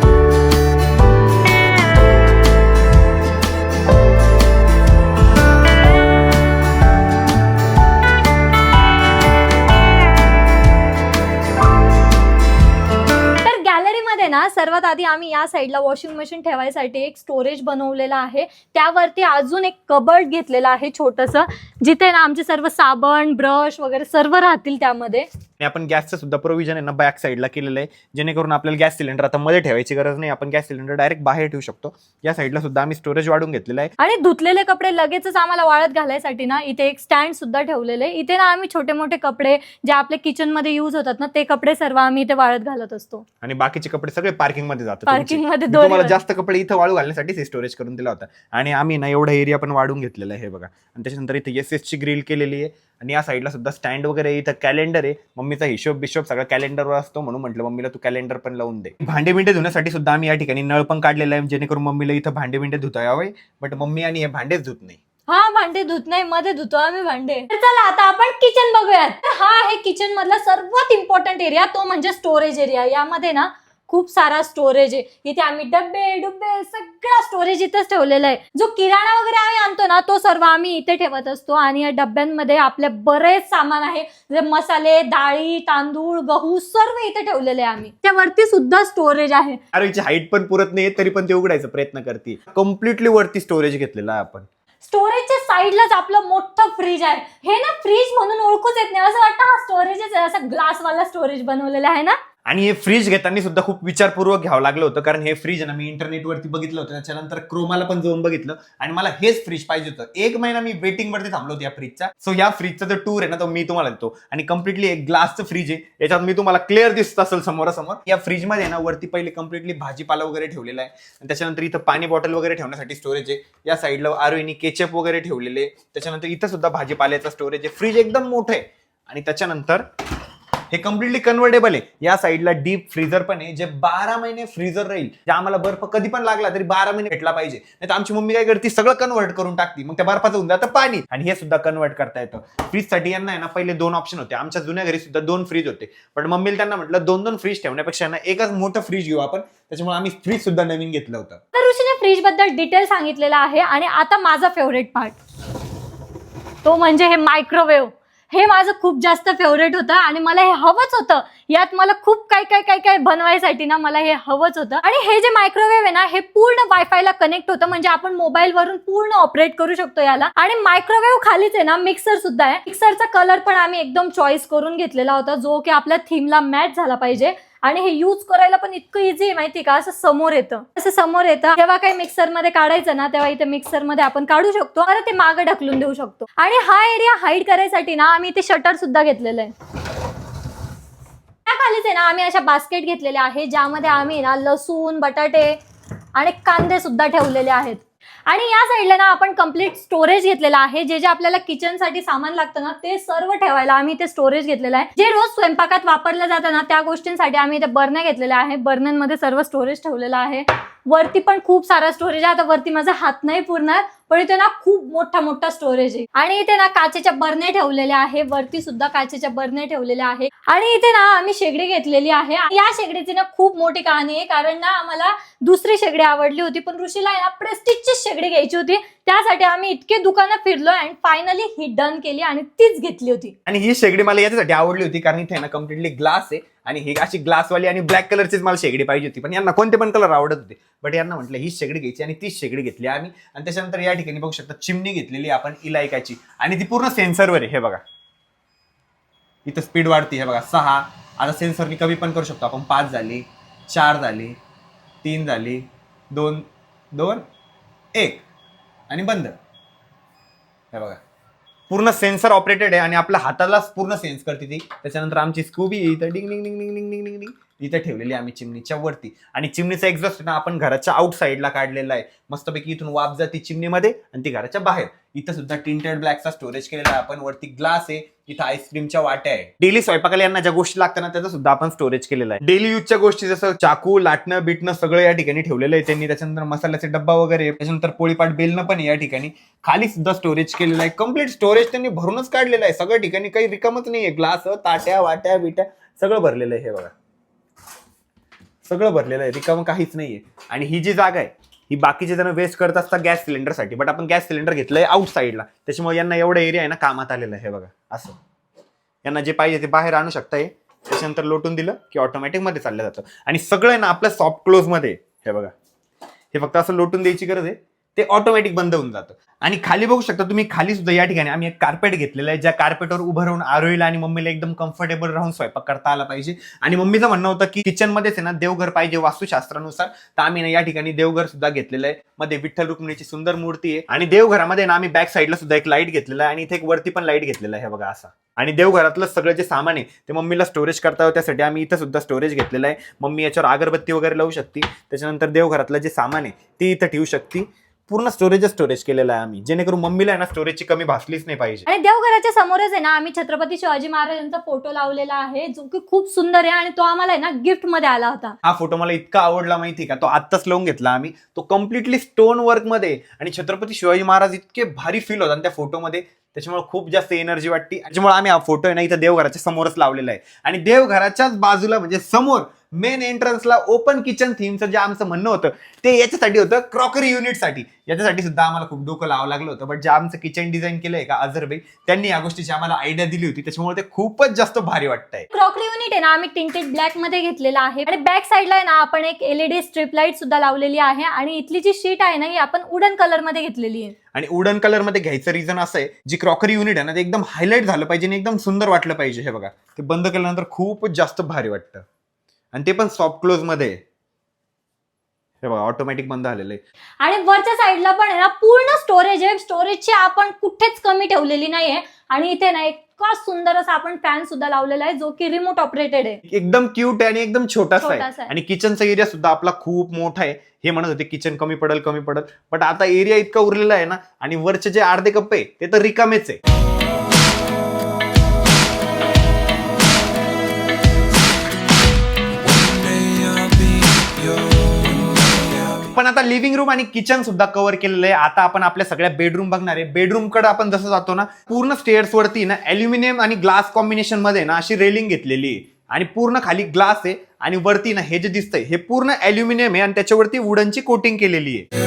ना सर्वात आधी आम्ही या साईडला वॉशिंग मशीन ठेवायसाठी एक स्टोरेज बनवलेला आहे. त्यावरती अजून एक कबर्ड घेतलेला आहे छोटंसं, जिथे ना आमचे सर्व साबण ब्रश वगैरे सर्व राहतील त्यामध्ये. आणि आपण गॅसचं सुद्धा प्रोव्हिजन आहे ना बॅक साईडला केलेलं आहे, जेणेकरून आपल्याला गॅस सिलेंडर आता मध्ये ठेवायची गरज नाही. आपण गॅस सिलेंडर डायरेक्ट बाहेर ठेवू शकतो. या साईडला सुद्धा आम्ही स्टोरेज वाढून घेतलेलं आहे. आणि धुतलेले कपडे लगेचच आम्हाला वाळत घालायसाठी ना इथे एक स्टँड सुद्धा ठेवलेले. इथे ना आम्ही छोटे मोठे कपडे जे आपल्या किचन मध्ये युज होतात ना ते कपडे सर्व आम्ही इथे वाळत घालत असतो. आणि बाकीचे कपडे सगळे पार्किंग मध्ये जातात. पार्किंग मध्ये तुम्हाला जास्त कपडे इथं वाळू घालण्यासाठी स्टोरेज करून दिला होता. आणि आम्ही ना एवढा एरिया पण वाढून घेतलेला आहे हे बघा. आणि त्याच्यानंतर इथे SS ची ग्रिल केलेली आहे आणि या साईडला सुद्धा स्टँड वगैरे. इथं कॅलेंडर आहे, मम्मीचा हिशोब सगळा कॅलेंडरवर असतो, म्हणून म्हटलं मम्मीला तू कॅलेंडर पण लावून दे. भांडे बिंडे धुण्यासाठी सुद्धा आम्ही या ठिकाणी नळ पण काढलेला आहे, जेणेकरून मम्मीला इथं भांडे बिंडे धुता यावे. बट मम्मी आणि हे भांडेच धुत नाही. हा भांडे धुत नाही, मध्ये धुतो आम्ही भांडे. चला आता आपण किचन बघूयात. हा आहे किचन मधला सर्वात इम्पॉर्टंट एरिया, तो म्हणजे स्टोरेज एरिया. यामध्ये ना खूप सारा स्टोरेज आहे. इथे आम्ही डब्बे डुब्बे सगळा स्टोरेज इथेच ठेवलेला आहे. जो किराणा वगैरे आम्ही आणतो ना तो सर्व आम्ही इथे ठेवत असतो. आणि या डब्यांमध्ये आपले बरेच सामान आहे, जे मसाले डाळी तांदूळ गहू सर्व इथे ठेवलेले आहे आम्ही. त्यावरती सुद्धा स्टोरेज आहे. अरे हिची हाईट पण पुरत नाही तरी पण ते उघडायचा प्रयत्न करते. कम्प्लिटली वरती स्टोरेज घेतलेला आहे आपण. स्टोरेजच्या साईडलाच आपलं मोठं फ्रीज आहे. हे ना फ्रीज म्हणून ओळखूच येत नाही, असं वाटतं हा स्टोरेजच आहे. असं ग्लासवाला स्टोरेज बनवलेला आहे ना. आणि हे फ्रीज घेताना सुद्धा खूप विचारपूर्वक घ्यावं लागलं होतं, कारण हे फ्रीज ना मी इंटरनेटवरती बघितलं होतं, त्याच्यानंतर क्रोमाला पण जाऊन बघितलं आणि मला हेच फ्रीज पाहिजे होतं. 1 महिना मी वेटिंग वरती थांबलो होतो या फ्रीजचा. सो या फ्रीजचा जो टूर आहे ना तो मी तुम्हाला देतो. आणि कम्प्लिटली एक ग्लासचं फ्रीज आहे, याच्यात मी तुम्हाला क्लिअर दिसत असेल समोरासमोर. या फ्रीज मध्ये ना वरती पहिले कम्प्लिटली भाजीपाला वगैरे ठेवलेला आहे, आणि त्याच्यानंतर इथं पाणी बॉटल वगैरे ठेवण्यासाठी स्टोरेज आहे. या साईडला आरोईनी केचप वगैरे ठेवलेले, त्याच्यानंतर इथं सुद्धा भाजीपाल्याचा स्टोरेज आहे. फ्रीज एकदम मोठं आहे. आणि त्याच्यानंतर हे कम्प्लिटली कन्व्हर्टेबल आहे. या साईडला डीप फ्रीजर पण आहे, जे 12 महिने फ्रीजर राहील. जे आम्हाला बर्फ कधी पण लागला तरी 12 महिने भेटला पाहिजे. नाही तर आमची मम्मी काय करते, सगळं कन्व्हर्ट करून टाकते, मग त्या बर्फाचं होऊन जातं पाणी. आणि हे सुद्धा कन्व्हर्ट करता येतं. फ्रीज साठी यांना आहे ना पहिले 2 ऑप्शन होते. आमच्या जुन्या घरी सुद्धा 2 फ्रीज होते, पण मम्मीला त्यांना म्हटलं 2-2 फ्रीज ठेवण्यापेक्षा ना एकच मोठं फ्रीज घेऊ आपण. त्याच्यामुळे आम्ही फ्रीज सुद्धा नवीन घेतलं होतं. तर ऋषीने फ्रीज बद्दल डिटेल सांगितलेलं आहे. आणि आता माझा फेवरेट पार्ट, तो म्हणजे हे मायक्रोवेव्ह. हे माझं खूप जास्त फेवरेट होतं आणि मला हे हवंच होतं. यात मला खूप काय बनवायसाठी ना मला हे हवंच होतं. आणि हे जे मायक्रोवेव्ह आहे ना, हे पूर्ण वायफायला कनेक्ट होतं, म्हणजे आपण मोबाईल वरून पूर्ण ऑपरेट करू शकतो याला. आणि मायक्रोवेव्ह खालीच आहे ना मिक्सर सुद्धा आहे. मिक्सरचा कलर पण आम्ही एकदम चॉईस करून घेतलेला होता, जो की आपल्या थीमला मॅच झाला पाहिजे. आणि हे यूज करायला पण इतकं इझी आहे माहिती का, असं समोर येतं जेव्हा काही मिक्सर मध्ये काढायचं ना, तेव्हा इथे मिक्सर मध्ये आपण काढू शकतो आणि ते मागे ढकलून देऊ शकतो. आणि हा एरिया हाईड करायसाठी ना आम्ही इथे शटर सुद्धा घेतलेलं आहे. त्याखालीच आहे ना आम्ही अशा बास्केट घेतलेल्या आहे, ज्यामध्ये आम्ही ना लसूण, बटाटे आणि कांदे सुद्धा ठेवलेले आहेत. आणि या साईडला ना आपण कम्प्लीट स्टोरेज घेतलेला आहे. जे जे आपल्याला किचन साठी सामान लागतं ना, ते सर्व ठेवायला आम्ही ते स्टोरेज घेतलेलं आहे. जे रोज स्वयंपाकात वापरलं जातं ना, त्या गोष्टींसाठी आम्ही इथे बर्न्या घेतलेल्या आहे. बर्न्यांमध्ये सर्व स्टोरेज ठेवलेलं आहे. वरती पण खूप सारा स्टोरेज आहे. आता वरती माझा हात नाही पुरणार, पण इथे ना खूप मोठा स्टोरेज आहे. आणि इथे ना काचेच्या बर्ने ठेवलेल्या आहे. वरती सुद्धा काचेच्या बर्ने ठेवलेल्या आहे. आणि इथे ना आम्ही शेगडी घेतलेली आहे. या शेगडीची ना खूप मोठी कहाणी आहे, कारण ना आम्हाला दुसरी शेगडी आवडली होती, पण ऋषीला ना प्रेस्टिजची शेगडी घ्यायची होती. त्यासाठी आम्ही इतके दुकानं फिरलो आणि फायनली ही डन केली आणि तीच घेतली होती. आणि ही शेगडी मला याच्यासाठी आवडली होती, कारण इथे ना कम्प्लिटली ग्लास आहे आणि ही अशी ग्लासवाली आणि ब्लॅक कलरचीच मला शेगडी पाहिजे होती. पण यांना कोणते पण कलर आवडत होते, बट यांना म्हटलं ही शेगडी घ्यायची आणि तीच शेगडी घेतली आम्ही. आणि त्याच्यानंतर या ठिकाणी बघू शकता चिमणी घेतलेली आपण इलायकाची, आणि ती पूर्ण सेन्सरवर आहे. हे बघा इथं स्पीड वाढते, हे बघा 6. आता सेन्सरनी कमी पण करू शकतो आपण. 5 झाली, 4 झाली, 3 झाली, 2, 2, 1 आणि बंद. हे बघा पूर्ण सेन्सर ऑपरेटेड आहे आणि आपल्या हातालाच पूर्ण सेन्स करते ती. त्याच्यानंतर आमची स्कूबी इथं डिंग डिंग डिंग डिंग डिंग डिंग डिंग डिंग इथं ठेवलेली आम्ही चिमणीच्या वरती. आणि चिमणीचा एक्झॉस्ट ना आपण घराच्या आउट साईडला काढलेला आहे. मस्तपैकी इथून वाफ जाते चिमणीमध्ये आणि ती घराच्या बाहेर. इथं सुद्धा टिंटेड ब्लॅकचा स्टोरेज केलेला आहे आपण. वरती ग्लास आहे, इथं आईस्क्रीमच्या वाट्या आहे. डेली स्वयंपाकाला यांना ज्या गोष्टी लागतात ना, त्याचा सुद्धा आपण स्टोरेज केलेला आहे. डेली यूजच्या गोष्टी जसं चाकू, लाटणं, बिटणं सगळं या ठिकाणी ठेवलेलं आहे त्यांनी. त्याच्यानंतर मसाल्याचे डब्बा वगैरे, त्याच्यानंतर पोळीपाट बेलणं पण या ठिकाणी. खाली सुद्धा स्टोरेज केलेलं आहे. कम्प्लीट स्टोरेज त्यांनी भरूनच काढलेलं आहे. सगळ्या ठिकाणी काही रिकामच नाहीये. ग्लास, ताट्या, वाट्या, बिट्या सगळं भरलेलं आहे. हे बघा सगळं भरलेलं आहे, रिकामं काहीच नाहीये. आणि ही जी जागा आहे ही बाकीचे जण वेस्ट करत असतात गॅस सिलेंडरसाठी, बट आपण गॅस सिलेंडर घेतलंय आउट साईडला. त्याच्यामुळे यांना एवढा एरिया आहे ना कामात आलेला आहे. हे बघा असं यांना जे पाहिजे ते बाहेर आणू शकता. त्याच्यानंतर लोटून दिलं की ऑटोमॅटिक मध्ये चाललं जातं. आणि सगळं ना आपल्या सॉफ्ट क्लोज मध्ये. हे बघा हे फक्त असं लोटून द्यायची गरज आहे, ते ऑटोमॅटिक बंद होऊन जातं. आणि खाली बघू शकता तुम्ही, खाली सुद्धा या ठिकाणी आम्ही एक कार्पेट घेतलेलं आहे, ज्या कार्पेटवर उभं राहून आरोहीला आणि मम्मीला एकदम कम्फर्टेबल राहून स्वयंपाक करता आला पाहिजे. आणि मम्मीचं म्हणणं होतं की किचन मध्येच आहे ना देवघर पाहिजे वास्तुशास्त्रानुसार, तर आम्ही ना या ठिकाणी देवघर सुद्धा घेतलेलं आहे. मध्ये विठ्ठल रुक्मिणीची सुंदर मूर्ती आहे. आणि देवघरामध्ये ना आम्ही बॅक साईडला सुद्धा एक लाईट घेतलेला आहे आणि इथे एक वरती पण लाईट घेतलेला आहे. हे बघा असा. आणि देवघरातलं सगळं जे सामान आहे ते मम्मीला स्टोरेज करता येतं, त्यासाठी आम्ही इथं सुद्धा स्टोरेज घेतलेलं आहे. मम्मी याच्यावर अगरबत्ती वगैरे लावू शकते. त्याच्यानंतर देवघरातलं जे सामान आहे ते इथं ठेवू शकते. पूर्ण स्टोरेज केलेलं आहे आम्ही, जेणेकरून मम्मीला आहे ना स्टोरेजची कमी भासलीच नाही पाहिजे. आणि देवघराच्या समोरच आहे ना आम्ही छत्रपती शिवाजी महाराजांचा फोटो लावलेला आहे, जो की खूप सुंदर आहे. आणि तो आम्हाला आहे ना गिफ्ट मध्ये आला होता. हा फोटो मला इतका आवडला माहिती का, तो आत्ताच लावून घेतला आम्ही. तो कम्प्लिटली स्टोन वर्क मध्ये आणि छत्रपती शिवाजी महाराज इतके भारी फील होतात त्या फोटोमध्ये. त्याच्यामुळे खूप जास्त एनर्जी वाटते. त्याच्यामुळे आम्ही हा फोटो आहे ना इथं देवघराच्या समोरच लावलेला आहे. आणि देवघराच्याच बाजूला म्हणजे समोर मेन एंट्रन्सला ओपन किचन थीमचं जे आमचं म्हणणं होतं ते याच्यासाठी होतं, क्रॉकरी युनिटसाठी. याच्यासाठी सुद्धा आम्हाला खूप डोकं लावावं लागलं होतं. बट जे आमचं किचन डिझाईन केलंय का अझरभाई, त्यांनी या गोष्टीची आम्हाला आयडिया दिली होती. त्याच्यामुळे ते खूपच जास्त भारी वाटतंय. क्रॉकरी युनिट आहे ना आम्ही टिंटेड ब्लॅक मध्ये घेतलेला आहे. आणि बॅक साईडला आहे ना आपण एक LED स्ट्रीप लाईट सुद्धा लावलेली आहे. आणि इथली जी शीट आहे ना ही आपण वुडन कलर मध्ये घेतलेली आहे. आणि वुडन कलर मध्ये घ्यायचं रिझन असं आहे, जी क्रॉकरी युनिट आहे ना ते एकदम हायलाइट झालं पाहिजे आणि एकदम सुंदर वाटलं पाहिजे. हे बघा ते बंद केल्यानंतर खूपच जास्त भारी वाटतं. आणि ते पण सॉफ्ट क्लोज मध्ये. हे बघा ऑटोमॅटिक बंद झालेलं आहे. आणि वरच्या साईडला पण आहे ना पूर्ण स्टोरेज आहे. स्टोरेजची आपण कुठेच कमी ठेवलेली नाहीये. आणि इथे ना इतका सुंदर असा आपण फॅन सुद्धा लावलेला आहे जो की रिमोट ऑपरेटेड आहे. एकदम क्यूट आहे आणि एकदम छोटासा छोटासा आहे. आहे. आणि किचनचा एरिया सुद्धा आपला खूप मोठा आहे. हे म्हणत होते किचन कमी पडेल बट आता एरिया इतका उरलेला आहे ना. आणि वरचे जे अर्धे कप्पे ते तर रिकामेच आहे. पण आता लिव्हिंग रूम आणि किचन सुद्धा कव्हर केलेलं आहे. आता आपण आपल्या सगळ्या बेडरूम बघणार आहे. बेडरूम कडे आपण जसं जातो ना पूर्ण स्टेअर्स वरती ना अल्युमिनियम आणि ग्लास कॉम्बिनेशन मध्ये ना अशी रेलिंग घेतलेली आहे. आणि पूर्ण खाली ग्लास आहे आणि वरती ना हे जे दिसतंय हे पूर्ण अल्युमिनियम आहे आणि त्याच्यावरती वुडनची कोटिंग केलेली आहे.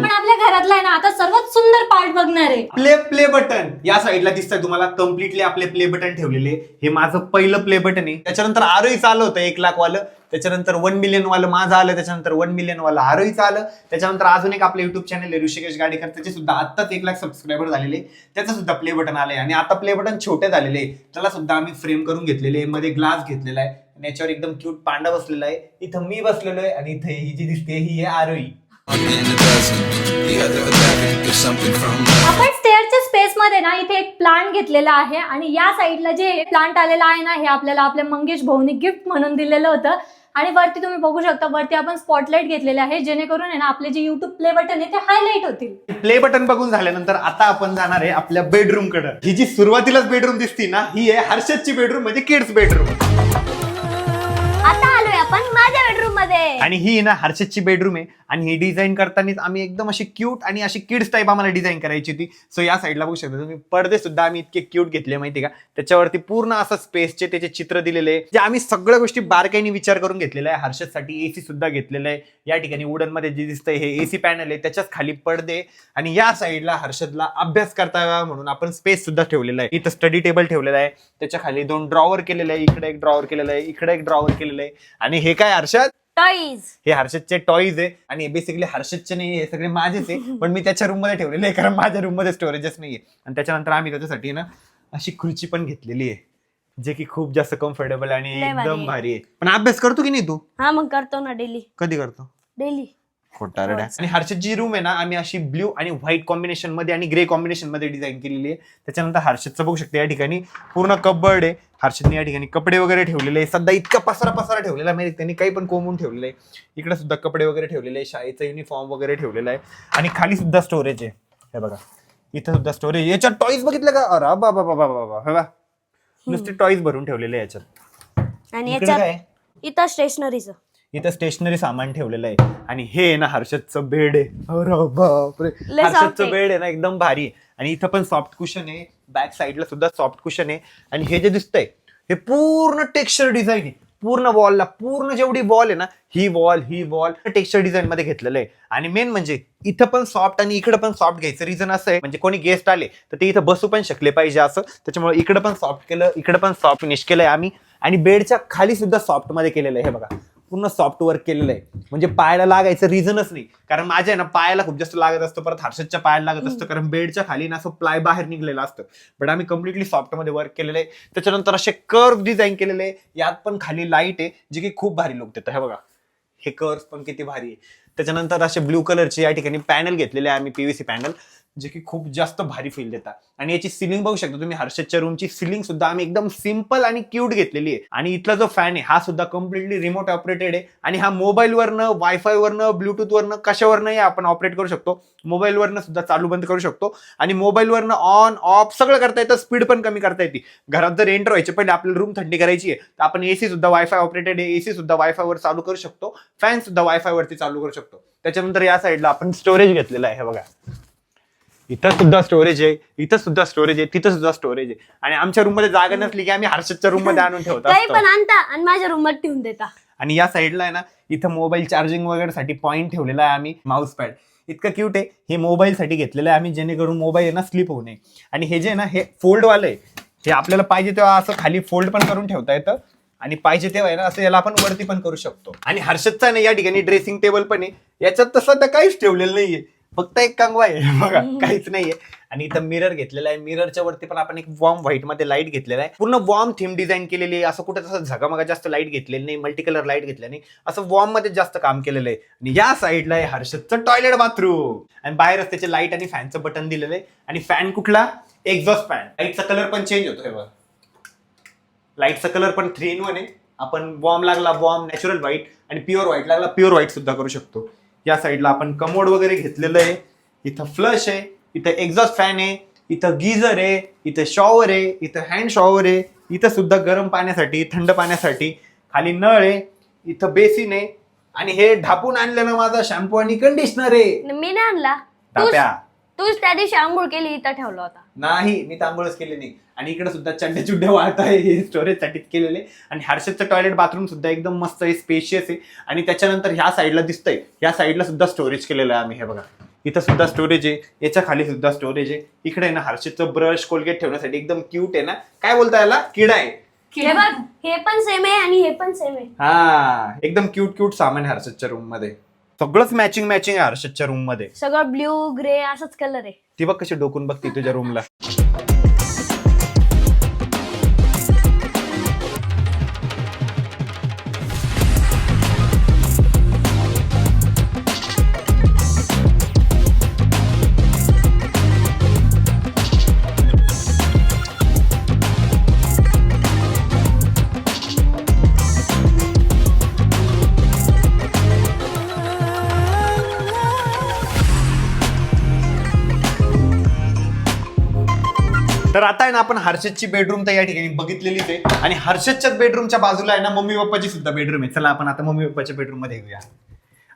पण आपल्या घरातला आहे ना आता सर्वात सुंदर पार्ट बघणार आहे. प्ले बटन या साईडला दिसतंय तुम्हाला. कम्प्लिटली आपले प्ले बटन ठेवलेले. हे माझं पहिलं प्ले बटन आहे. त्याच्यानंतर आरोही आलं होतं 1 लाख वालं. त्याच्यानंतर 1 मिलियन वालं माझं आलं. त्याच्यानंतर 1 मिलियन वाला आरोहीचं आलं. त्याच्यानंतर अजून एक आपलं युट्यूब चॅनल आहे ऋषिकेश गाडेकर. त्याचे सुद्धा आत्ताच 1 लाख सबस्क्रायबर झालेले. त्याचं सुद्धा प्ले बटन आलंय. आणि आता प्ले बटन छोटे झालेले. त्याला सुद्धा आम्ही फ्रेम करून घेतलेले. मध्ये ग्लास घेतलेला आहे आणि याच्यावर एकदम क्यूट पांडा बसलेला आहे. इथं मी बसलेलो आहे आणि इथं ही जी दिसते ही आहे आरोही. आपण स्टेअरच्या स्पेस मध्ये ना इथे एक प्लांट घेतलेला आहे. आणि या साईडला जे प्लांट आलेला आहे ना हे आपल्याला आपल्या मंगेश भाऊनी गिफ्ट म्हणून दिलेलं होतं. आणि वरती तुम्ही बघू शकता वरती आपण स्पॉटलाइट घेतलेले आहे जेणेकरून आहे ना आपले जे युट्यूब प्ले बटन आहे ते हायलाइट होतील. प्ले बटन बघून झाल्यानंतर आता आपण जाणार आहे आपल्या बेडरूम कडे. ही जी सुरुवातीलाच बेडरूम दिसती ना ही आहे हर्षदची बेडरूम म्हणजे किड्स बेडरूम. आता आलोय आपण माझ्या बेडरूम मध्ये. आणि ही ना हर्षदची बेडरूम आहे. आणि ही डिझाईन करतानाच आम्ही एकदम अशी क्यूट आणि अशी किड्स टाईप आम्हाला डिझाईन करायची होती. सो या साईडला बघू शकता तुम्ही पडदे सुद्धा आम्ही इतके क्यूट घेतले माहिती का. त्याच्यावरती पूर्ण असं स्पेसचे त्याचे चित्र दिलेले जे आम्ही सगळ्या गोष्टी बारकाईने विचार करून घेतलेला आहे. हर्षदसाठी एसी सुद्धा घेतलेला आहे. या ठिकाणी वुडन मध्ये जे दिसतंय हे एसी पॅनल आहे. त्याच्याच खाली पडदे. आणि या साईडला हर्षदला अभ्यास करता यावा म्हणून आपण स्पेस सुद्धा ठेवलेला आहे. इथं स्टडी टेबल ठेवलेला आहे. त्याच्या खाली 2 ड्रॉवर केलेले आहे. इकडे एक ड्रॉवर केलेला आहे. इकडे एक ड्रॉवर केलेलं आहे. आणि हे काय हर्षद टॉईज. हे हर्षदचे टॉईज आहे. आणि बेसिकली हर्षदचे नाही हे सगळे माझेच आहे. पण मी त्याच्या रूम मध्ये ठेवलेले आहे कारण माझ्या रूम मध्ये स्टोरेजच नाहीये. आणि त्याच्यानंतर आम्ही त्याच्यासाठी ना अशी खुर्ची पण घेतलेली आहे जे की खूप जास्त कम्फर्टेबल आणि एकदम भारी आहे. पण अभ्यास करतो की नाही तू? हा मग करतो ना डेली. कधी करतो? डेली. खोटारडा. आणि हर्षदची रूम आहे ना आम्ही अशी ब्ल्यू आणि व्हाईट कॉम्बिनेशन मध्ये आणि ग्रे कॉम्बिनेशन मध्ये डिझाईन केलेली आहे. त्याच्यानंतर हर्षदचं बघू शकते या ठिकाणी पूर्ण कबर्ड आहे. हर्षदने या ठिकाणी कपडे वगैरे ठेवलेले आहे. सध्या इतका पसारा ठेवलेला आहे त्यांनी काही पण कोंबून ठेवलेलं आहे. इकडे सुद्धा कपडे वगैरे ठेवलेले आहे. शाळेचा युनिफॉर्म वगैरे ठेवलेला आहे. आणि खाली सुद्धा स्टोरेज आहे. हे बघा इथं सुद्धा स्टोरेज. याच्यात टॉईज बघितलं का? अरे बाबा बाबा बाबा हे बघा नुसते टॉईज भरून ठेवलेले याच्यात. आणि याच्यात काय? इथं स्टेशनरीचं इथं स्टेशनरी सामान ठेवलेलं आहे. आणि हे ना हर्षदचं बेड आहे. अरे बापरे हर्षदचं बेड आहे ना एकदम भारी आहे. आणि इथं पण सॉफ्ट कुशन आहे. बॅक साईडला सुद्धा सॉफ्ट कुशन आहे. आणि हे जे दिसतंय हे पूर्ण टेक्स्चर डिझाईन आहे. पूर्ण वॉलला पूर्ण जेवढी वॉल आहे ना ही वॉल टेक्स्चर डिझाईन मध्ये घेतलेलं आहे. आणि मेन म्हणजे इथं पण सॉफ्ट आणि इकडे पण सॉफ्ट घ्यायचं रिझन असं आहे म्हणजे कोणी गेस्ट आले तर ते इथं बसू पण शकले पाहिजे असं. त्याच्यामुळे इकडे पण सॉफ्ट केलं इकडे पण सॉफ्ट फिनिश केलंय आम्ही. आणि बेडच्या खाली सुद्धा सॉफ्ट मध्ये केलेलं आहे. हे बघा पूर्ण सॉफ्ट वर्क केलेलं आहे म्हणजे पायाला लागायचं रिझनच नाही. कारण माझ्या ना पायाला खूप जास्त लागत असतं. परत हर्षदच्या पायाला लागत असतं कारण बेडच्या खाली ना असं प्लाय बाहेर निघलेलं असतं. बट आम्ही कम्प्लिटली सॉफ्ट मध्ये वर्क केलेलं आहे. त्याच्यानंतर असे कर्व डिझाईन केलेले आहे. यात पण खाली लाईट आहे जे की खूप भारी लुक देतं. हे बघा हे कर्व पण किती भारी आहे. त्याच्यानंतर असे ब्ल्यू कलरचे या ठिकाणी पॅनल घेतलेले आहे आम्ही पीव्हीसी पॅनल जे की खूप जास्त भारी फील देतात. आणि याची सिलिंग बघू शकता तुम्ही. हर्षदच्या रूमची सिलिंग सुद्धा आम्ही एकदम सिम्पल आणि क्यूट घेतलेली आहे. आणि इथला जो फॅन आहे हा सुद्धा कम्प्लिटली रिमोट ऑपरेटेड आहे. आणि हा मोबाईलवरनं वायफायवरनं ब्लूटूथवरनं कशावरनंही आपण ऑपरेट करू शकतो. मोबाईलवरनं सुद्धा चालू बंद करू शकतो. आणि मोबाईलवरनं ऑन ऑफ सगळं करता येतं. स्पीड पण कमी करता येते. घरात जर एंटर व्हायचे पहिले आपल्याला रूम थंडी करायची आहे तर आपण एसी सुद्धा वायफाय ऑपरेटेड आहे. एसी सुद्धा वायफायवर चालू करू शकतो. फॅन सुद्धा वायफायवरती चालू करू शकतो. त्याच्यानंतर या साईडला आपण स्टोरेज घेतलेलं आहे. हे बघा इथं सुद्धा स्टोरेज आहे. इथं सुद्धा स्टोरेज आहे. तिथं सुद्धा स्टोरेज आहे. आणि आमच्या रूम मध्ये जागा नसली की आम्ही हर्षदच्या रूम मध्ये आणून ठेवतो. पण आणता आणि माझ्या रूम मध्ये ठेवून देता. आणि या साईडला आहे ना इथं मोबाईल चार्जिंग वगैरे साठी पॉईंट ठेवलेला आहे आम्ही. माऊस पॅड इतकं क्यूट आहे. हे मोबाईल साठी घेतलेलं आहे आम्ही जेणेकरून मोबाईल ना स्लिप होऊ नये. आणि हे जे ना हे फोल्डवालं आहे हे आपल्याला पाहिजे तेव्हा असं खाली फोल्ड पण करून ठेवता येतं. आणि पाहिजे तेव्हा आहे ना असं याला आपण वरती पण करू शकतो. आणि हर्षदचा ना या ठिकाणी ड्रेसिंग टेबल पण आहे. याच्यात तसं तर काहीच ठेवलेलं नाहीये. फक्त एक कंगवा आहे बघा काहीच नाहीये. आणि इथं मिरर घेतलेला आहे. मिररच्या वरती पण आपण एक वॉर्म व्हाईट मध्ये लाईट घेतलेला आहे. पूर्ण वॉर्म थीम डिझाईन केलेली आहे. असं कुठं तसं झगामगा जास्त लाईट घेतलेली नाही, मल्टी कलर लाईट घेतल्या नाही, असं वॉर्म मध्ये जास्त काम केलेलं आहे. आणि या साईडला आहे हर्षदचं टॉयलेट बाथरूम आणि बाहेरच त्याचे लाईट आणि फॅनचं बटन दिलेलं आहे. आणि फॅन कुठला? Exhaust fan. लाईटचा कलर पण चेंज होतोय बघा. लाईटचा कलर पण 3-in-1 आहे. आपण वॉर्म लागला वॉर्म, नॅचरल व्हाईट आणि प्युअर व्हाईट लागला प्युअर व्हाईट सुद्धा करू शकतो. या साईडला आपण कमोड वगैरे घेतलेलं आहे. इथं फ्लश आहे, इथं एक्झॉस्ट फॅन आहे, इथं गीझर आहे, इथं शॉवर आहे, इथं हँड शॉवर आहे, इथं सुद्धा गरम पाण्यासाठी थंड पाण्यासाठी खाली नळ आहे, इथं बेसिन आहे आणि हे ढापून आणलेलं माझा शॅम्पू आणि कंडिशनर आहे. मी नाही आणला, ताप्या. तूच त्या दिवशी आंघोळ केली इथं ठेवला होता. नाही, मी तांबूळच केले नाही. आणि इकडे सुद्धा चड्डे चुड्डे वाळत आहे, हे स्टोरेज साठीच केलेले. आणि हर्षदचं टॉयलेट बाथरूम सुद्धा एकदम मस्त आहे, स्पेशियस आहे. आणि त्याच्यानंतर ह्या साईडला दिसतंय, ह्या साईडला सुद्धा स्टोरेज केलेलं आहे आम्ही. हे बघा, इथं सुद्धा स्टोरेज आहे, याच्या खाली सुद्धा स्टोरेज आहे. इकडे आहे ना हर्षदचं ब्रश कोलगेट ठेवण्यासाठी एकदम क्यूट आहे ना, काय बोलता याला, किडा आहे. हे बघ, हे पण सेम आहे आणि हे पण सेम आहे. हा, एकदम क्यूट क्यूट सामान आहे हर्षदच्या रूम मध्ये. सगळंच मॅचिंग आहे हर्षदच्या रूम मध्ये. सगळं ब्ल्यू ग्रे असंच कलर आहे. ती बघ कशी डोकून बघती तुझ्या रूमला. तर आता आहे ना आपण हर्षदची बेडरूम तर या ठिकाणी बघितलेलीच आहे. आणि हर्षदच्याच बेडरूमच्या बाजूला आहे ना मम्मी पप्पाची सुद्धा बेडरूम आहे. चला आपण आता मम्मी पप्पाच्या बेडरूम मध्ये घेऊया.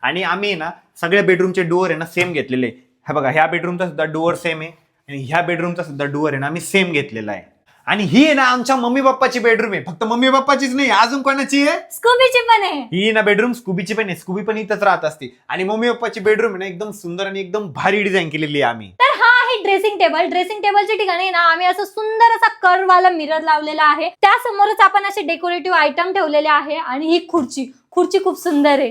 आणि आम्ही ना सगळ्या बेडरूमचे डोअर आहे ना सेम घेतलेले. हे बघा, ह्या बेडरूमचा सुद्धा डोअर सेम आहे आणि ह्या बेडरूमचा सुद्धा डोअर आहे ना आम्ही सेम घेतलेला आहे. आणि ही आहे ना आमच्या मम्मी पप्पाची बेडरूम आहे. फक्त मम्मी पप्पाचीच नाही, अजून कोणाची आहे? स्कूबीची पण आहे. ही ना बेडरूम स्कूबीची पण आहे. स्कूबी पण इथंच राहत असते. आणि मम्मी पप्पाची बेडरूम आहे ना एकदम सुंदर आणि एकदम भारी डिझाईन केलेली आहे आम्ही. तर हा आहे ड्रेसिंग टेबल. ड्रेसिंग टेबलच्या ठिकाणी ना आम्ही असं सुंदर असा कर्व वाला मिरर लावलेला आहे. त्यासमोरच आपण असे डेकोरेटिव्ह आयटम ठेवलेले आहे. आणि ही खुर्ची खूप सुंदर आहे.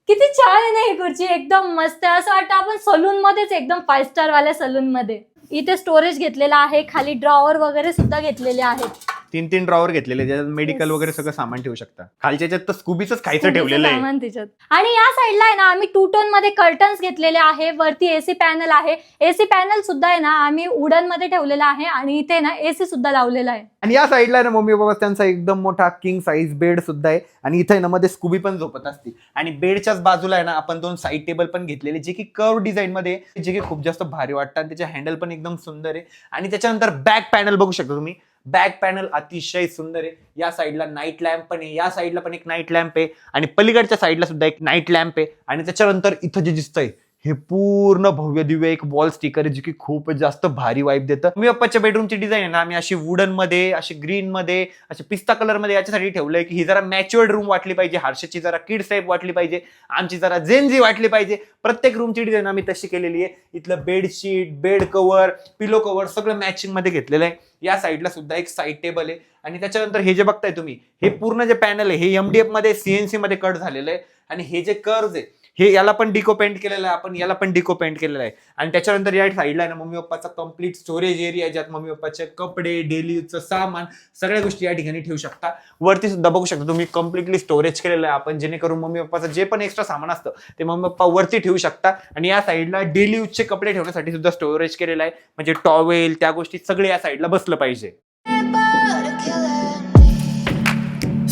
किती छान आहे ना ही खुर्ची, एकदम मस्त. असं वाटतं आपण सलून मध्येच, एकदम 5 स्टार वाल्या सलून मध्ये. इथे स्टोरेज घेतलेला आहे, खाली ड्रॉवर वगैरे सुद्धा घेतलेले आहेत. 3 ड्रॉवर घेतलेले, ज्याच्यात मेडिकल वगैरे सगळं सामान ठेवू शकता. खालच्या याच्यात तर स्कूबीच खायचं ठेवलेलं आहे. सामान त्याच्यात. आणि या साईडला आहे ना आम्ही 2 टोन मध्ये कर्टन्स घेतलेले आहे. वरती एसी पॅनल आहे. एसी पॅनल सुद्धा आहे ना आम्ही वुडन मध्ये ठेवलेला आहे. आणि इथे ना एसी सुद्धा लावलेला आहे. आणि या साईडला ना मम्मी पप्पा त्यांचा एकदम मोठा किंग साईज बेड सुद्धा आहे. आणि इथे ना मध्ये स्कूबी पण झोपत असते. आणि बेडच्याच बाजूला आहे ना आपण 2 साईड टेबल पण घेतलेले, जे की कर्व डिझाईन मध्ये, जे की खूप जास्त भारी वाटतात. त्याचे हँडल पण एकदम सुंदर आहे. आणि त्याच्यानंतर बॅक पॅनल बघू शकता तुम्ही. बॅक पॅनल अतिशय सुंदर आहे. या साईडला नाईट लॅम्प पण आहे, या साईडला पण एक नाईट लॅम्प आहे आणि पलीकडच्या साईडला सुद्धा एक नाईट लॅम्प आहे. आणि त्याच्यानंतर इथं जे दिसतंय हे पूर्ण भव्य दिव्य एक वॉल स्टिकर आहे, जे की खूप जास्त भारी वाईब देतं. मम्मी पप्पाच्या बेडरूमची डिझाईन आहे ना आम्ही अशी वुडन मध्ये, अशी ग्रीन मध्ये, अशी पिस्ता कलर मध्ये याच्यासाठी ठेवलंय की ही जरा मॅच्युअर्ड रूम वाटली पाहिजे. हर्षदची जरा किड्स टाईप वाटली पाहिजे, आमची जरा जेनजी वाटली पाहिजे. प्रत्येक रूमची डिझाईन आम्ही तशी केलेली आहे. इथलं बेडशीट, बेड कव्हर, पिलो कव्हर सगळं मॅचिंग मध्ये घेतलेलं आहे. या साईडला सुद्धा एक साईड टेबल आहे. आणि त्याच्यानंतर हे जे बघताय तुम्ही, हे पूर्ण जे पॅनल आहे हे MDF मध्ये CNC मध्ये कट झालेलं आहे. आणि हे जे कर्व्स आहे हे याला पण डिको पेंट केलेलं आहे आपण, याला पण डिको पेंट केलेलं आहे. आणि त्याच्यानंतर या साईडला ना मम्मी पप्पाचा कम्प्लीट स्टोरेज एरिया आहे, ज्यात मम्मी पप्पाचे कपडे, डेली यूजचं सामान, सगळ्या गोष्टी या ठिकाणी ठेवू शकता. वरती सुद्धा बघू शकता तुम्ही कम्प्लिटली स्टोरेज केलेलं आहे आपण, जेणेकरून मम्मी पप्पाचं जे पण एक्स्ट्रा सामान असतं ते मम्मी पप्पा वरती ठेवू शकता. आणि या साईडला डेली यूजचे कपडे ठेवण्यासाठी सुद्धा स्टोरेज केलेलं आहे, म्हणजे टॉवेल त्या गोष्टी सगळे या साईडला बसलं पाहिजे.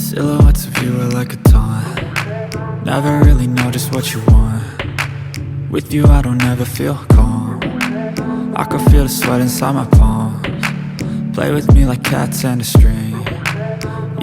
Silhouettes of you are like a taunt. Never really know just what you want. With you I don't ever feel calm. I can feel the sweat inside my palms. Play with me like cats and a string.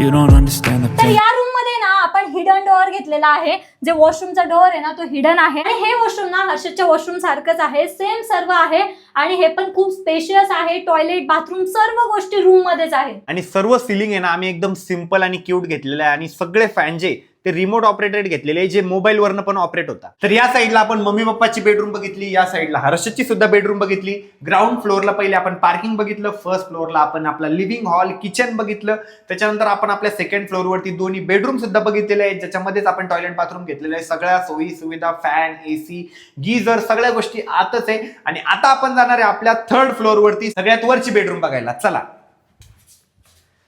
You don't understand the तर pain. या room मध्ये ना आपण hidden door घेतलेला आहे. जे वॉशरूमचा door आहे ना तो हिडन आहे. आणि हे वॉशरूम ना हर्षदच्या वॉशरूम सारखंच आहे, सेम सर्व आहे. आणि हे पण खूप स्पेशियस आहे. टॉयलेट, बाथरूम सर्व गोष्टी रूम मध्येच आहेत. आणि सर्व सिलिंग आहे ना आम्ही एकदम सिंपल आणि क्यूट घेतलेलं आहे. आणि सगळे फॅन जे ते रिमोट ऑपरेटेड घेतलेले आहे, जे मोबाईलवरनं पण ऑपरेट होता. तर या साईडला आपण मम्मी पप्पाची बेडरूम बघितली, या साईडला हर्षदची सुद्धा बेडरूम बघितली. ग्राउंड फ्लोअरला पहिले आपण पार्किंग बघितलं, फर्स्ट फ्लोअरला आपण आपला लिव्हिंग हॉल किचन बघितलं, त्याच्यानंतर आपण आपल्या सेकंड फ्लोअरवरती दोन्ही बेडरूम सुद्धा बघितलेले आहेत, ज्याच्यामध्येच आपण टॉयलेट बाथरूम घेतलेलं आहे. सगळ्या सोयी सुविधा, फॅन, एसी, गीझर, सगळ्या गोष्टी आतच आहे. आणि आता आपण जाणार आहे आपल्या थर्ड फ्लोअरवरती सगळ्यात वरची बेडरूम बघायला. चला.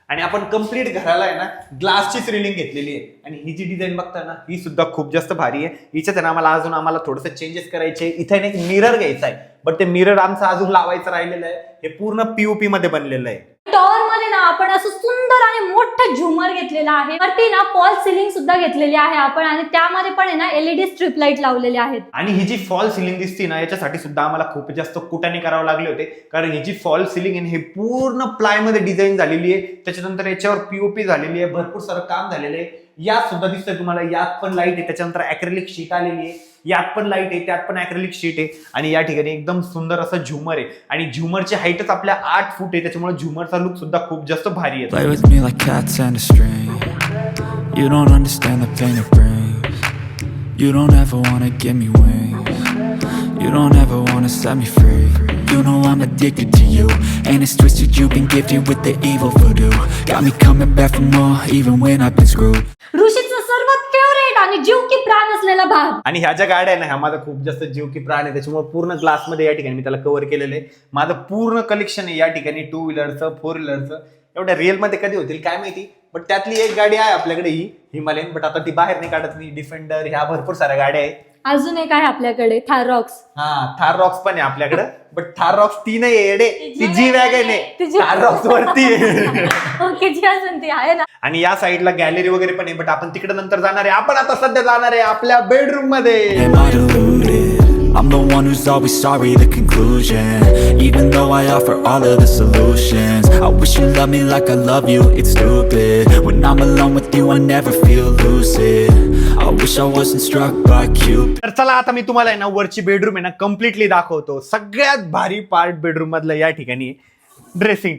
आणि आपण कंप्लीट घराला आहे ना ग्लासचीच रिलिंग घेतलेली आहे. आणि ही जी डिझाईन बघता ना ही सुद्धा खूप जास्त भारी आहे. हिच्यात आम्हाला थोडंसं चेंजेस करायचे. इथे एक मिरर घ्यायचा आहे, बट ते मिरर आमचं अजून लावायचं राहिलेलं आहे. हे पूर्ण पीओपी मध्ये बनलेलं आहे. टॉवर मध्ये ना आपण असं सुंदर आणि मोठं झुमर घेतलेलं आहे. वरती ना फॉल सिलिंग सुद्धा घेतलेली आहे आपण, आणि त्यामध्ये पण आहे ना एलईडी स्ट्रीप लाईट लावलेले आहेत. आणि ही जी फॉल सिलिंग दिसते ना याच्यासाठी सुद्धा आम्हाला खूप जास्त कुटाने करावे लागले होते, कारण ही जी फॉल सिलिंग आहे हे पूर्ण प्लाय मध्ये डिझाईन झालेली आहे. त्याच्यानंतर याच्यावर पीओपी झालेली आहे, भरपूर सारं काम झालेलं आहे. यात सुद्धा दिसतंय तुम्हाला, यात पण लाईट आहे, त्याच्यानंतर ऍक्रेलिक शीट आलेली आहे, यात पण लाईट आहे, त्यात पण ऍक्रेलिक शीट आहे. आणि या ठिकाणी एकदम सुंदर असं झुमर आहे. आणि झुमरची हाईटच आपल्या 8 फूट आहे, त्याच्यामुळे झुमरचा लुक सुद्धा खूप जास्त भारी आहे. Play with me like cats and a string. You don't understand the pain it brings. You don't ever wanna give me wings. You don't ever wanna set me free. You know I'm addicted to you, and it's twisted. You've been gifted with the evil voodoo. Got me coming back for more, even when I've been screwed. ऋषीचं सर्वात favourite आणि जीव की प्राण असलेला भाग. आणि ह्या ज्या गाड्या आहे ना ह्या माझा खूप जास्त जीव की प्राण आहे, त्याच्यामुळे पूर्ण ग्लासमध्ये या ठिकाणी मी त्याला कव्हर केलेलं आहे. माझं पूर्ण कलेक्शन आहे या ठिकाणी 2 व्हीलरचं 4 व्हीलरचं. एवढ्या रिअल मध्ये कधी होतील काय माहिती, बट त्यातली एक गाडी आहे आपल्याकडे ही हिमालयन, बट आता ती बाहेर नाही काढत मी. डिफेंडर, ह्या भरपूर साऱ्या गाड्या आहेत. अजून एक आहे आपल्याकडे थार रॉक्स. हा, थार रॉक्स पण आहे आपल्याकडे, बट थार रॉक्स ती नाही येडे, ती जी वॅगन आहे, थार रॉक्स वरती आहे. ओके, जी अजून ती आहे ना. आणि या साईडला गॅलरी वगैरे पण आहे, बट आपण तिकडे नंतर जाणार आहे. आपण आता सध्या जाणार आहे आपल्या बेडरूम मध्ये. Am I deluded? I'm the one who's always sorry, the conclusion. Even though I offer all of the solutions, I wish you loved me like I love you, it's stupid. When I'm alone with you I never feel lucid. I wish I wasn't struck by Cupid. तर चला आता मी तुम्हाला आहे ना वरची bedroom आहे ना completely दाखवतो. सगळ्यात भारी पार्ट बेडरूम मधला या ठिकाणी ड्रेसिंग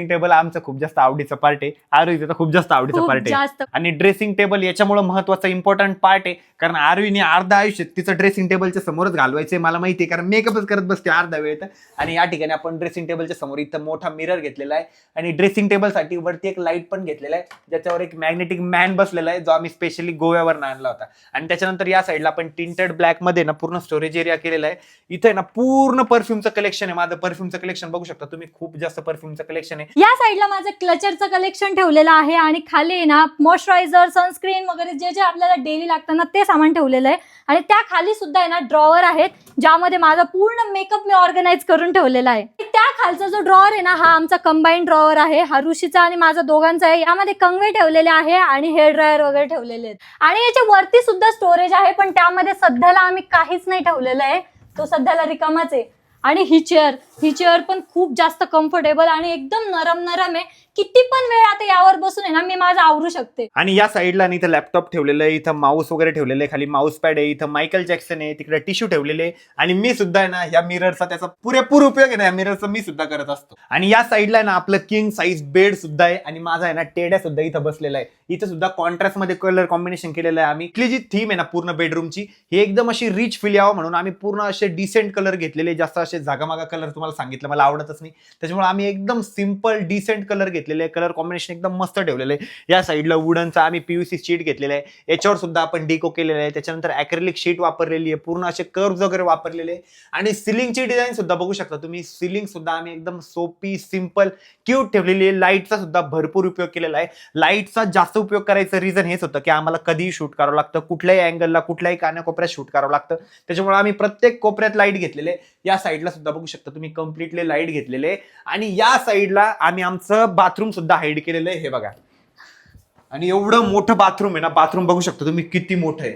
टेबल आमचं खूप जास्त आवडीचं पार्ट आहे. आरोहीचं तर खूप जास्त आवडीचं पार्ट आहे. आणि ड्रेसिंग टेबल याच्यामुळे महत्वाचा इम्पॉर्टंट पार्ट आहे, कारण आरोहीने अर्धा आयुष्य तिचं ड्रेसिंग टेबलच्या समोरच घालवायचंय मला माहिती आहे, कारण मेकअपच करत बसते अर्धा वेळ. आणि या ठिकाणी आपण ड्रेसिंग टेबलच्या समोर इथं मोठा मिरर घेतलेला आहे. आणि ड्रेसिंग टेबल साठी वरती एक लाईट पण घेतलेला आहे, ज्याच्यावर एक मॅग्नेटिक मॅन बसलेला आहे, जो आम्ही स्पेशली गोव्यावर आणला होता. आणि त्याच्यानंतर या साईडला आपण टिंटेड ब्लॅक मध्ये ना पूर्ण स्टोरेज एरिया केलेला आहे. इथे ना पूर्ण परफ्यूमचं कलेक्शन आहे. माझं परफ्यूमचं कलेक्शन बघू शकता तुम्ही, खूप जास्त परफ्यूमचं कलेक्शन आहे. या साईडला माझं क्लचरचं कलेक्शन ठेवलेलं आहे, आणि खाली ना मॉइश्चरायझर, सनस्क्रीन वगैरे जे जे आपल्याला डेली लागतं ना ते सामान ठेवलेलं आहे. आणि त्या खाली सुद्धा आहे ना ड्रॉवर आहेत, ज्यामध्ये माझा पूर्ण मेकअप मी ऑर्गनाइज करून ठेवलेला आहे. त्या खालचा जो ड्रॉवर आहे ना हा आमचा कंबाईन ड्रॉवर आहे, हा ऋषीचा आणि माझा दोघांचा आहे. यामध्ये कंगवे ठेवलेले आहे आणि हेअर ड्रायर वगैरे ठेवलेले आहेत. आणि याच्या वरती सुद्धा स्टोरेज आहे, पण त्यामध्ये सध्याला आम्ही काहीच नाही ठेवलेलं आहे, तो सध्याला रिकामाच आहे. आणि ही चेअर पण खूप जास्त कम्फर्टेबल आणि एकदम नरम आहे. किती पण वेळ आता यावर बसून आहे ना मी माझं आवरू शकते. आणि या साईडला इथं लॅपटॉप ठेवलेलं आहे, इथं माऊस वगैरे ठेवलेलं आहे, खाली माऊस पॅड आहे, इथं मायकल जॅक्सन आहे, तिकडे टिश्यू ठेवलेले आहे. आणि मी सुद्धा आहे ना या मिररचा त्याचा पुरेपूर उपयोग आहे ना या मिररचा मी सुद्धा करत असतो. आणि या साईडला ना आपलं किंग साईज बेड सुद्धा आहे. आणि माझा आहे ना टेड्या सुद्धा इथं बसलेला आहे. इथं सुद्धा कॉन्ट्रास्ट मध्ये कलर कॉम्बिनेशन केलेलं आहे आम्ही. इथली जी थीम आहे ना पूर्ण बेडरूमची ही एकदम अशी रिच फील यावं म्हणून आम्ही पूर्ण असे डिसेंट कलर घेतलेले. जास्त असे जागामागा कलर तुम्हाला सांगितलं मला आवडतच नाही, त्याच्यामुळे आम्ही एकदम सिंपल डिसेंट कलर घेतलेले. कलर कॉम्बिनेशन एकदम मस्त ठेवलेलं आहे. या साईडला वुडनचा आम्ही पीव्हीसी शीट घेतलेला आहे, याच्यावर सुद्धा आपण डेको केलेलं आहे. त्याच्यानंतर ऍक्रेलिक शीट वापरलेली आहे, पूर्ण असे कर्व्स वगैरे वापरलेले आहे. आणि सिलिंगची डिझाईन सुद्धा बघू शकता तुम्ही. सिलिंग सुद्धा आम्ही एकदम सोपी सिंपल क्यूट ठेवलेली आहे. लाईटचा सुद्धा भरपूर उपयोग केलेला आहे. लाईटचा जास्त उपयोग करायचं रिझन हेच होतं की आम्हाला कधीही शूट करावं लागतं, कुठल्याही अँगलला कुठल्याही कानाकोपऱ्यात शूट करावं लागतं, त्याच्यामुळे आम्ही प्रत्येक कोपऱ्यात लाईट घेतलेले. या साईडला सुद्धा बघू शकता तुम्ही कम्प्लिटली लाईट घेतलेले. आणि या साईडला आम्ही आमचं बाथरूम सुद्धा हाईड केलेलं आहे, हे बघा. आणि एवढं मोठं बाथरूम आहे ना, बाथरूम बघू शकता तुम्ही किती मोठं आहे.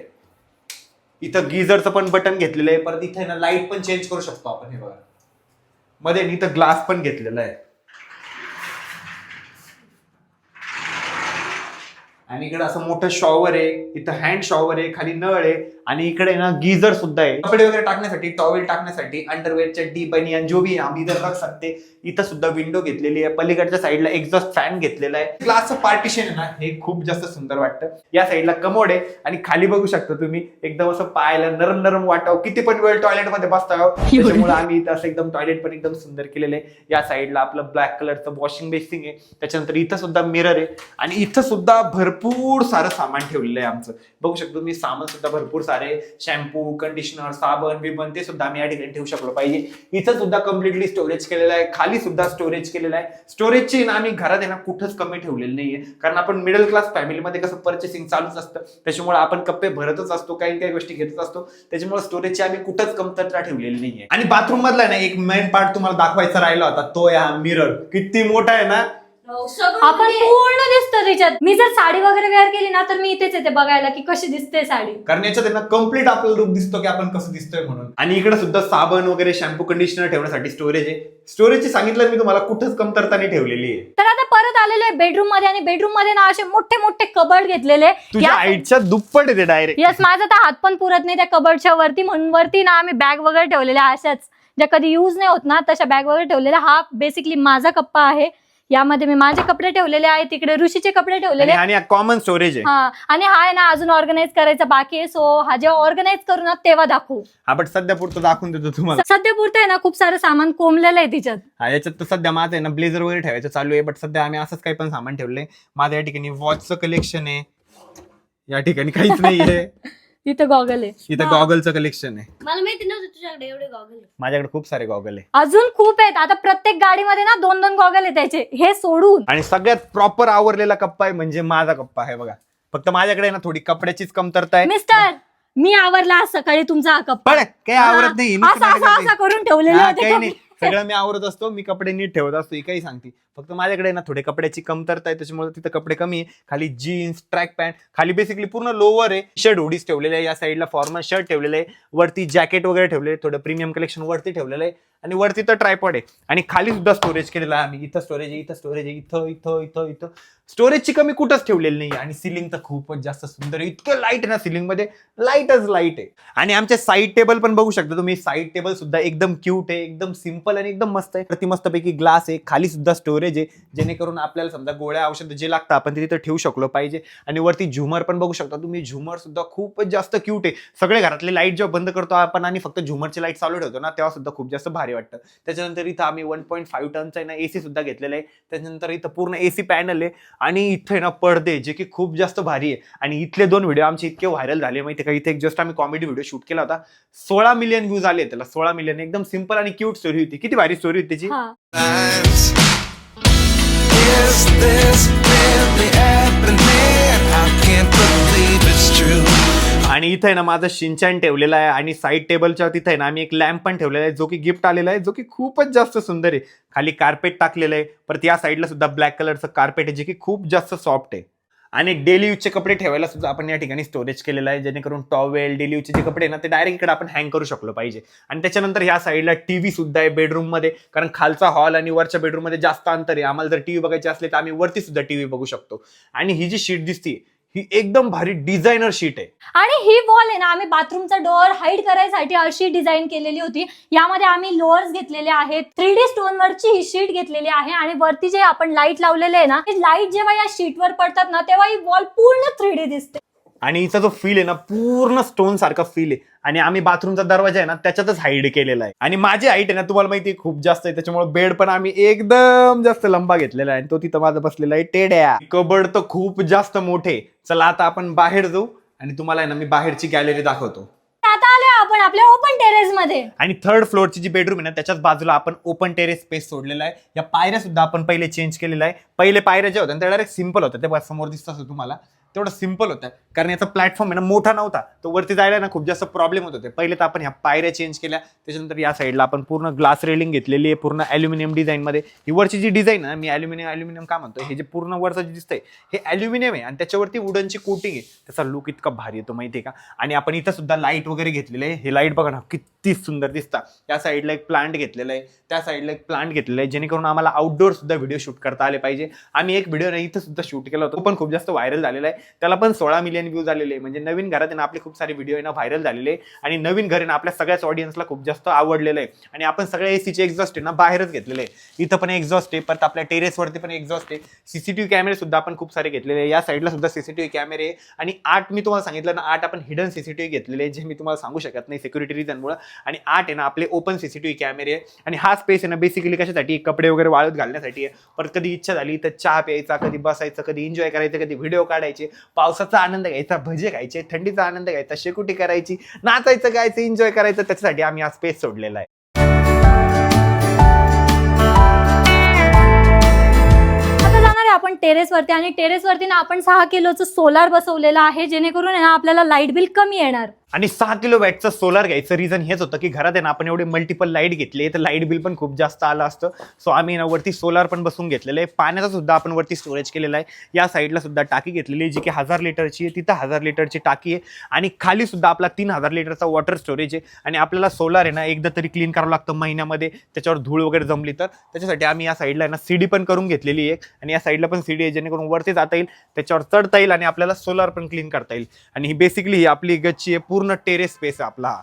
इथं गीझरचं पण बटन घेतलेलं आहे, परत इथे ना लाईट पण चेंज करू शकतो आपण, हे बघा. मध्ये इथं ग्लास पण घेतलेला आहे. आणि इकडे असं मोठं शॉवर आहे, इथं हँड शॉवर आहे, खाली नळ आहे आणि इकडे ना गिझर सुद्धा आहे. कपडे वगैरे टाकण्यासाठी, टॉवेल टाकण्यासाठी, अंडरवेअर, चड्डी, बनियान जो भी हम इधर रख सकते. इथं सुद्धा विंडो घेतलेली आहे. पलीकडच्या साईडला एक्झॉस्ट फॅन घेतलेला आहे. ग्लासचं पार्टिशन आहे ना, हे खूप जास्त सुंदर वाटतं. या साईडला कमोड आहे आणि खाली बघू शकता तुम्ही एकदम असं पाहायला नरम नरम वाटावं, किती पण वेळ टॉयलेटमध्ये बसता त्याच्यामुळे आम्ही इथं असं एकदम टॉयलेट पण एकदम सुंदर केलेलं आहे. या साईडला आपलं ब्लॅक कलरचं वॉशिंग बेसिंग आहे. त्याच्यानंतर इथं सुद्धा मिरर आहे आणि इथं सुद्धा भरपूर सारं सामान ठेवलेलं आहे आमचं. बघू शकतो तुम्ही, सामान सुद्धा भरपूर सारे, शॅम्पू, कंडिशनर, साबण बिबन ते सुद्धा आम्ही या ठिकाणी ठेवू शकलो पाहिजे. इथं सुद्धा कम्प्लिटली स्टोरेज केलेलं आहे. खाली सुद्धा स्टोरेज केलेलं आहे. स्टोरेजची ना आम्ही घरात आहे ना कुठंच कमी ठेवलेलं नाहीये, कारण आपण मिडल क्लास फॅमिलीमध्ये कसं पर्चेसिंग चालूच असतं, त्याच्यामुळे आपण कप्पे भरतच असतो, काही काही गोष्टी घेतच असतो, त्याच्यामुळे स्टोरेजची आम्ही कुठंच कमतरता ठेवलेली नाहीये. आणि बाथरूम मधला ना एक मेन पार्ट तुम्हाला दाखवायचा राहिला होता, तो या मिरर. किती मोठा आहे ना, आपण पूर्ण दिसतो त्याच्यात. मी जर साडी वगैरे वेअर केली ना तर मी इथेच येते बघायला की कशी दिसते साडी, कारण याच्यात ना कम्प्लीट आपलं लुक दिसतो की आपण कसं दिसतोय म्हणून. आणि इकडे सुद्धा साबण वगैरे, शॅम्पू, कंडिशनर ठेवण्यासाठी स्टोरेज आहे. स्टोरेजची सांगितलं मी तुम्हाला, कुठंच कमतरता नाही ठेवलेली आहे. तर आता परत आलेलो आहे बेडरूम मध्ये आणि बेडरूम मध्ये ना असे मोठे मोठे कबर्ड घेतलेले. तुझ्या हाईटच्या दुप्पट आहे ते डायरेक्ट. यस, माझा तर हात पण पुरत नाही त्या कबर्डच्या वरती, म्हणून वरती ना आम्ही बॅग वगैरे ठेवलेल्या अशाच ज्या कधी युज नाही होत ना तशा बॅग वगैरे ठेवलेल्या. हा बेसिकली माझा कप्पा आहे, यामध्ये मी माझे कपडे ठेवलेले आहेत, तिकडे ऋषीचे कपडे ठेवलेले आणि कॉमन स्टोरेज आहे. हा, आणि हा आहे ना अजून ऑर्गनाईज करायचा बाकी आहे. सो हा जेव्हा ऑर्गनाईज करू ना तेव्हा दाखवू. हा, बट सध्या पुरतं दाखवून देतो तुम्हाला. सध्या पुरतं आहे ना खूप सारं सामान कोंबलेलं आहे तिच्यात. हा, याच्यात तर सध्या माझं आहे ना ब्लेझर वगैरे ठेवायचं चालू आहे, बट सध्या आम्ही असंच काही पण सामान ठेवलंय. माझं या ठिकाणी वॉचचं कलेक्शन आहे, या ठिकाणी काहीच नाहीये. इथं गॉगल आहे, इथं गॉगलचं कलेक्शन आहे. मला माहिती नव्हतं तुझ्याकडे एवढे गॉगल आहे. माझ्याकडे खूप सारे गॉगल आहे. अजून खूप आहेत. आता प्रत्येक गाडीमध्ये ना 2-2 गॉगल आहे त्याचे, हे सोडून. आणि सगळ्यात प्रॉपर आवरलेला कप्पा आहे म्हणजे माझा कप्पा आहे बघा. फक्त माझ्याकडे ना थोडी कपड्याचीच कमतरता आहे. मिस्टर, मी आवरला आज सकाळी तुमचा हा कप्पा. पण काही आवरत नाही. असं करून ठेवलेले हा, होते काही कपडे. नाही, सगळं मी आवरत असतो, मी कपडे नीट ठेवत असतो, ही काही सांगते. फक्त माझ्याकडे ना थोडे कपड्याची कमतरता आहे, त्याच्यामुळे तिथं कपडे कमी आहे. खाली जीन्स, ट्रॅक पॅन्ट, खाली बेसिकली पूर्ण लोअर आहे, शर्ट हुडीज ठेवलेले आहे, या साईडला फॉर्मल शर्ट ठेवलेले आहे, वरती जॅकेट वगैरे ठेवले, थोडं प्रीमियम कलेक्शन वरती ठेवलेलं आहे आणि वरती तर ट्रायपॉड आहे. आणि खाली सुद्धा स्टोरेज केलेलं आहे आम्ही. इथं स्टोरेज आहे, इथं स्टोरेज आहे, इथं इथं इथं इथं स्टोरेजची कमी कुठंच ठेवलेली नाही. आणि सिलिंग तर खूपच जास्त सुंदर आहे, इतकं लाईट आहे ना सिलिंग मध्ये, लाईटच लाईट आहे. आणि आमचे साईड टेबल पण बघू शकता तुम्ही. साईड टेबल सुद्धा एकदम क्यूट आहे, एकदम सिम्पल आणि एकदम मस्त आहे. प्रति मस्तपैकी ग्लास आहे, खाली सुद्धा स्टोरेज आहे, जेणेकरून आपल्याला समजा गोळ्या औषधं जे लागतं आपण तिथे ठेवू शकलो पाहिजे. आणि वरती झुमर पण बघू शकता तुम्ही. झुमर सुद्धा खूपच जास्त क्यूट आहे. सगळे घरातले लाईट जेव्हा बंद करतो आपण आणि फक्त झुमरची लाईट चालू ठेवतो ना, तेव्हा सुद्धा खूप जास्त भारी वाटतं. त्याच्यानंतर इथं आम्ही 1.5 टनचा आहे ना एसी सुद्धा घेतलेला आहे. त्याच्यानंतर इथं पूर्ण एसी पॅनल आहे आणि इथे ना पडदे, जे की खूप जास्त भारी आहे. आणि इथले 2 व्हिडिओ आमचे इतके व्हायरल झाले माहिती का. इथे एक जस्ट आम्ही कॉमेडी व्हिडिओ शूट केला होता, 16 मिलियन व्ह्यूज आले त्याला. 16 मिलियन. एकदम सिंपल आणि क्यूट स्टोरी होती. किती भारी स्टोरी होती त्याची. lines. Is this really happening? I can't believe it's true. आणि इथे आहे ना माझं शिनचॅन ठेवलेला आहे आणि साईड टेबलच्या तिथे आहे ना आम्ही एक लॅम्प पण ठेवलेला आहे, जो की गिफ्ट आलेला आहे, जो की खूपच जास्त सुंदर आहे. खाली कार्पेट टाकलेलं आहे, परत या साईडला सुद्धा ब्लॅक कलरचं कार्पेट आहे, जे की खूप जास्त सॉफ्ट आहे. आणि डेली यूजचे कपडे ठेवायला सुद्धा आपण या ठिकाणी स्टोरेज केलेलं आहे, जेणेकरून टॉवेल, डेली यूजचे जे कपडे ना ते डायरेक्ट इकडे आपण हँग करू शकलो पाहिजे. आणि त्याच्यानंतर ह्या साईडला टीव्ही सुद्धा आहे बेडरूम मध्ये, कारण खालचा हॉल आणि वरच्या बेडरूम मध्ये जास्त अंतर आहे. आम्हाला जर टीव्ही बघायची असले तर आम्ही वरती सुद्धा टीव्ही बघू शकतो. आणि ही जी शीट दिसते ही एकदम भारी डिझायनर शीट आहे. आणि ही वॉल आहे ना आम्ही बाथरूमचा डोअर हाईड करायसाठी अशी डिझाईन केलेली होती. यामध्ये आम्ही लोअर्स घेतलेले आहेत, 3D स्टोन वरची ही शीट घेतलेली आहे. आणि वरती जे आपण लाईट लावलेले आहे ना, लाईट जेव्हा या शीटवर पडतात ना तेव्हा ही वॉल पूर्ण 3D दिसते. आणि हिचा जो फील आहे ना पूर्ण स्टोन सारखा फील आहे. आणि आम्ही बाथरूमचा दरवाजा आहे ना त्याच्यातच हाईड केलेला आहे. आणि माझी हाईट आहे ना तुम्हाला माहिती आहे खूप जास्त आहे, त्याच्यामुळे बेड पण आम्ही एकदम जास्त लंबा घेतलेला आहे. तो तिथं माझा बसलेला आहे टेड्या. कबर्ड तर खूप जास्त मोठे. चला आता आपण बाहेर जाऊ आणि तुम्हाला आहे ना मी बाहेरची गॅलरी दाखवतो. आता आलो आपण आपल्या ओपन टेरेस मध्ये. आणि 3rd फ्लोअरची जी बेडरूम आहे ना त्याच्याच बाजूला आपण ओपन टेरेस स्पेस सोडलेला आहे. या पायऱ्या सुद्धा आपण पहिले चेंज केलेल्या आहे. पहिले पायऱ्या ज्या होत्या त्या डायरेक्ट सिंपल होत्या, ते समोर दिसतं तुम्हाला, तेवढं सिंपल होतं कारण याचा प्लॅटफॉर्म आहे ना मोठा नव्हता, तो वरती जायला ना खूप जास्त प्रॉब्लेम होत होते. पहिले तर आपण ह्या पायऱ्या चेंज केल्या. त्याच्यानंतर या साईडला आपण पूर्ण ग्लास रेलिंग घेतलेली आहे, पूर्ण ॲल्युमिनियम डिझाईनमध्ये. ही वरची जी डिझाईन आहे, मी ॲल्युमिनियम का म्हणतो, हे जे पूर्ण वरचं जे दिसतंय हे ॲल्युमिनियम आहे आणि त्याच्यावरती वुडनची कोटिंग आहे. त्याचा लुक इतका भारी येतो माहिती आहे का. आणि आपण इथं सुद्धा लाईट वगैरे घेतलेले आहे. हे लाईट बघा ना अति सुंदर दिसतात. त्या साईडला एक प्लांट घेतलेला आहे, त्या साईडला एक प्लांट घेतलेला आहे, जेणेकरून आम्हाला आउटडोर सुद्धा व्हिडिओ शूट करता आले पाहिजे. आम्ही एक व्हिडिओ इथं सुद्धा शूट केला होता, तो पण खूप जास्त व्हायरल झालेला आहे. त्याला पण 16 मिलियन व्ह्यूज आलेले. म्हणजे नवीन घरात आहे ना आपले खूप सारे व्हिडिओ आहे ना व्हायरल झालेले आणि नवीन घर आहे ना आपल्या सगळ्याच ऑडियन्सला खूप जास्त आवडलेलं आहे. आणि आपण सगळे एसीचे एक्झॉस्ट आहे ना बाहेरच घेतलेले आहे. इथं पण एक्झॉस्ट आहे, परत आपल्या टेरेसवरती पण एक्झॉस्ट आहे. सीसीटीव्ही कॅमेरे सुद्धा आपण खूप सारे घेतलेले आहे. या साईडला सुद्धा सीसीटीव्ही कॅमेरे आहे आणि 8 मी तुम्हाला सांगितलं ना 8 आपण हिडन सीसीटीव्ही घेतलेले आहे, जे मी तुम्हाला सांगू शकत नाही सिक्युरिटी रिझनमुळे. आणि 8 आहे ना आपले ओपन सीसीटीव्ही कॅमेरे आहे. आणि हा स्पेस आहे ना बेसिकली कशासाठी, कपडे वगैरे वाळत घालण्यासाठी आहे. परत कधी इच्छा झाली तर चहा प्यायचा, कधी बसायचं, कधी एन्जॉय करायचं, कधी व्हिडिओ काढायचे, पावसाचा आनंद घ्यायचा, भजे खायचे, थंडीचा आनंद घ्यायचा, शेकोटी करायची, नाचायचं, गायचं, एन्जॉय करायचं. त्याच्यासाठी आम्ही हा स्पेस सोडलेला आहे. आता जाणार आहे आपण टेरेसवरती आणि टेरेसवरती ना आपण 6 किलोचं सोलार बसवलेलं आहे, जेणेकरून आहे ना आपल्याला लाईट बिल कमी येणार. आणि 6 किलो वॅटचं सोलार घ्यायचं रिझन हेच होतं की घरात आहे ना आपण एवढे मल्टिपल लाईट घेतले तर लाईट बिल पण खूप जास्त आलं असतं. सो आम्ही ना वरती सोलार पण बसून घेतलेलं आहे. पाण्याचा सुद्धा आपण वरती स्टोरेज केलेला आहे. या साईडला सुद्धा टाकी घेतलेली आहे जी की 1000 लिटरची आहे. तिथं 1000 लिटरची टाकी आहे आणि खाली सुद्धा आपला 3000 लिटरचा वॉटर स्टोरेज आहे. आणि आपल्याला सोलार आहे ना एकदा तरी क्लीन करावं लागतं महिन्यामध्ये, त्याच्यावर धूळ वगैरे जमली तर. त्याच्यासाठी आम्ही या साईडला ना सीडी पण करून घेतलेली आहे आणि या साईडला पण सीडी आहे, जेणेकरून वरती जाता येईल, त्याच्यावर चढता येईल आणि आपल्याला सोलार पण क्लीन करता येईल. आणि ही बेसिकली ही आपली गच्ची आहे, पूर्ण टेरेस स्पेस आपला.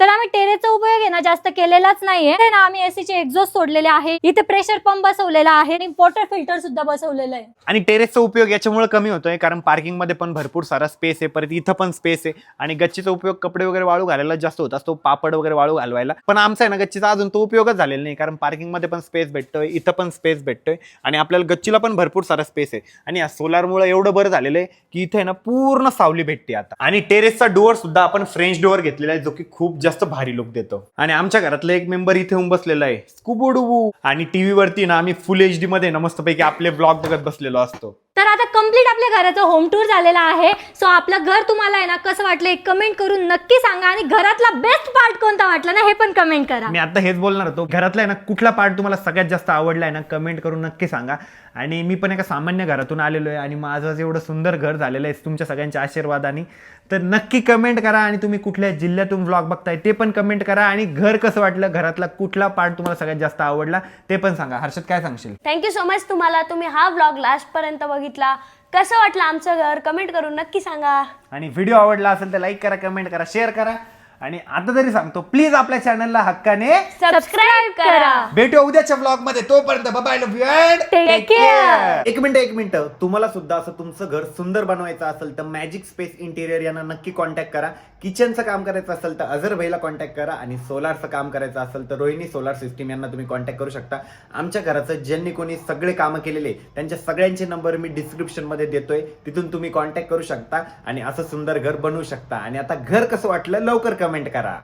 तर आम्ही टेरेसचा उपयोग आहे ना जास्त केलेलाच नाहीये ना. आम्ही एसीचे एक्झॉस्ट सोडलेले आहे, इथे प्रेशर पंप बसवलेला आहे आणि वॉटर फिल्टर सुद्धा बसवलेलं आहे. आणि टेरेसचा उपयोग याच्यामुळे कमी होतोय कारण पार्किंग मध्ये पण भरपूर सारा स्पेस आहे, परत इथं पण स्पेस आहे. आणि गच्चीचा उपयोग कपडे वगैरे वाळू घालायला जास्त होत असतो, पापड वगैरे वाळू घालवायला. पण आमचा आहे ना गच्चीचा अजून तो उपयोगच झालेला नाही, कारण पार्किंग मध्ये पण स्पेस भेटतोय, इथं पण स्पेस भेटतोय आणि आपल्याला गच्चीला पण भरपूर सारा स्पेस आहे. आणि या सोलारमुळे एवढं बरं झालेलं आहे की इथे ना पूर्ण सावली भेटते आता. आणि टेरेसचा डोअर सुद्धा आपण फ्रेंच डोअर घेतलेला आहे, जो की खूप जास्त भारी लुक देतो. आणि आमच्या घरातला एक मेंबर इथे येऊन बसलेला आहे, स्कुबोडुबू. आणि टीव्ही वरती ना आम्ही फुल HD मध्ये ना मस्तपैकी आपले ब्लॉग बघत बसलेलो असतो. तर आता कम्प्लीट आपल्या घराचा होम टूर झालेला आहे. सो आपलं घर तुम्हाला आहे ना कसं वाटलं एक कमेंट करून नक्की सांगा. आणि घरातला बेस्ट पार्ट कोणता वाटला ना हे पण कमेंट करा. मी आता हेच बोलणार होतो, घरातला आहे ना कुठला पार्ट तुम्हाला सगळ्यात जास्त आवडला आहे ना कमेंट करून नक्की सांगा. आणि मी पण एका सामान्य घरातून आलेलो आहे आणि माझं एवढं सुंदर घर झालेलं आहे तुमच्या सगळ्यांच्या आशीर्वादाने. तर नक्की कमेंट करा आणि तुम्ही कुठल्या जिल्ह्यातून व्लॉग बघताय ते पण कमेंट करा. आणि घर कसं वाटलं, घरातला कुठला पार्ट तुम्हाला सगळ्यात जास्त आवडला ते पण सांगा. हर्षद काय सांगशील? थँक्यू सो मच तुम्हाला, तुम्ही हा व्लॉग लास्ट पर्यंत बघितला. कसं वाटलं आमचं घर कमेंट करून नक्की सांगा. आणि व्हिडिओ आवडला असेल तर लाईक करा, कमेंट करा, शेअर करा. आणि आता तरी सांगतो, प्लीज आपल्या चॅनलला हक्काने सबस्क्राईब करा. भेटू उद्याच्या व्लॉग मध्ये. तोपर्यंत bye, love you and take care. एक मिनिट, तुम्हाला सुद्धा असं तुमचं घर सुंदर बनवायचं असेल तर मॅजिक स्पेस इंटिरियर यांना नक्की कॉन्टॅक्ट करा. किचनचं काम करायचं असेल तर अझर भाईला कॉन्टॅक्ट करा. आणि सोलारचं काम करायचं असेल तर रोहिणी सोलार सिस्टीम यांना तुम्ही कॉन्टॅक्ट करू शकता. आमच्या घराचं ज्यांनी कोणी सगळे कामं केलेले त्यांच्या सगळ्यांचे नंबर मी डिस्क्रिप्शन मध्ये देतोय, तिथून तुम्ही कॉन्टॅक्ट करू शकता आणि असं सुंदर घर बनवू शकता. आणि आता घर कसं वाटलं लवकर कमेंट करा.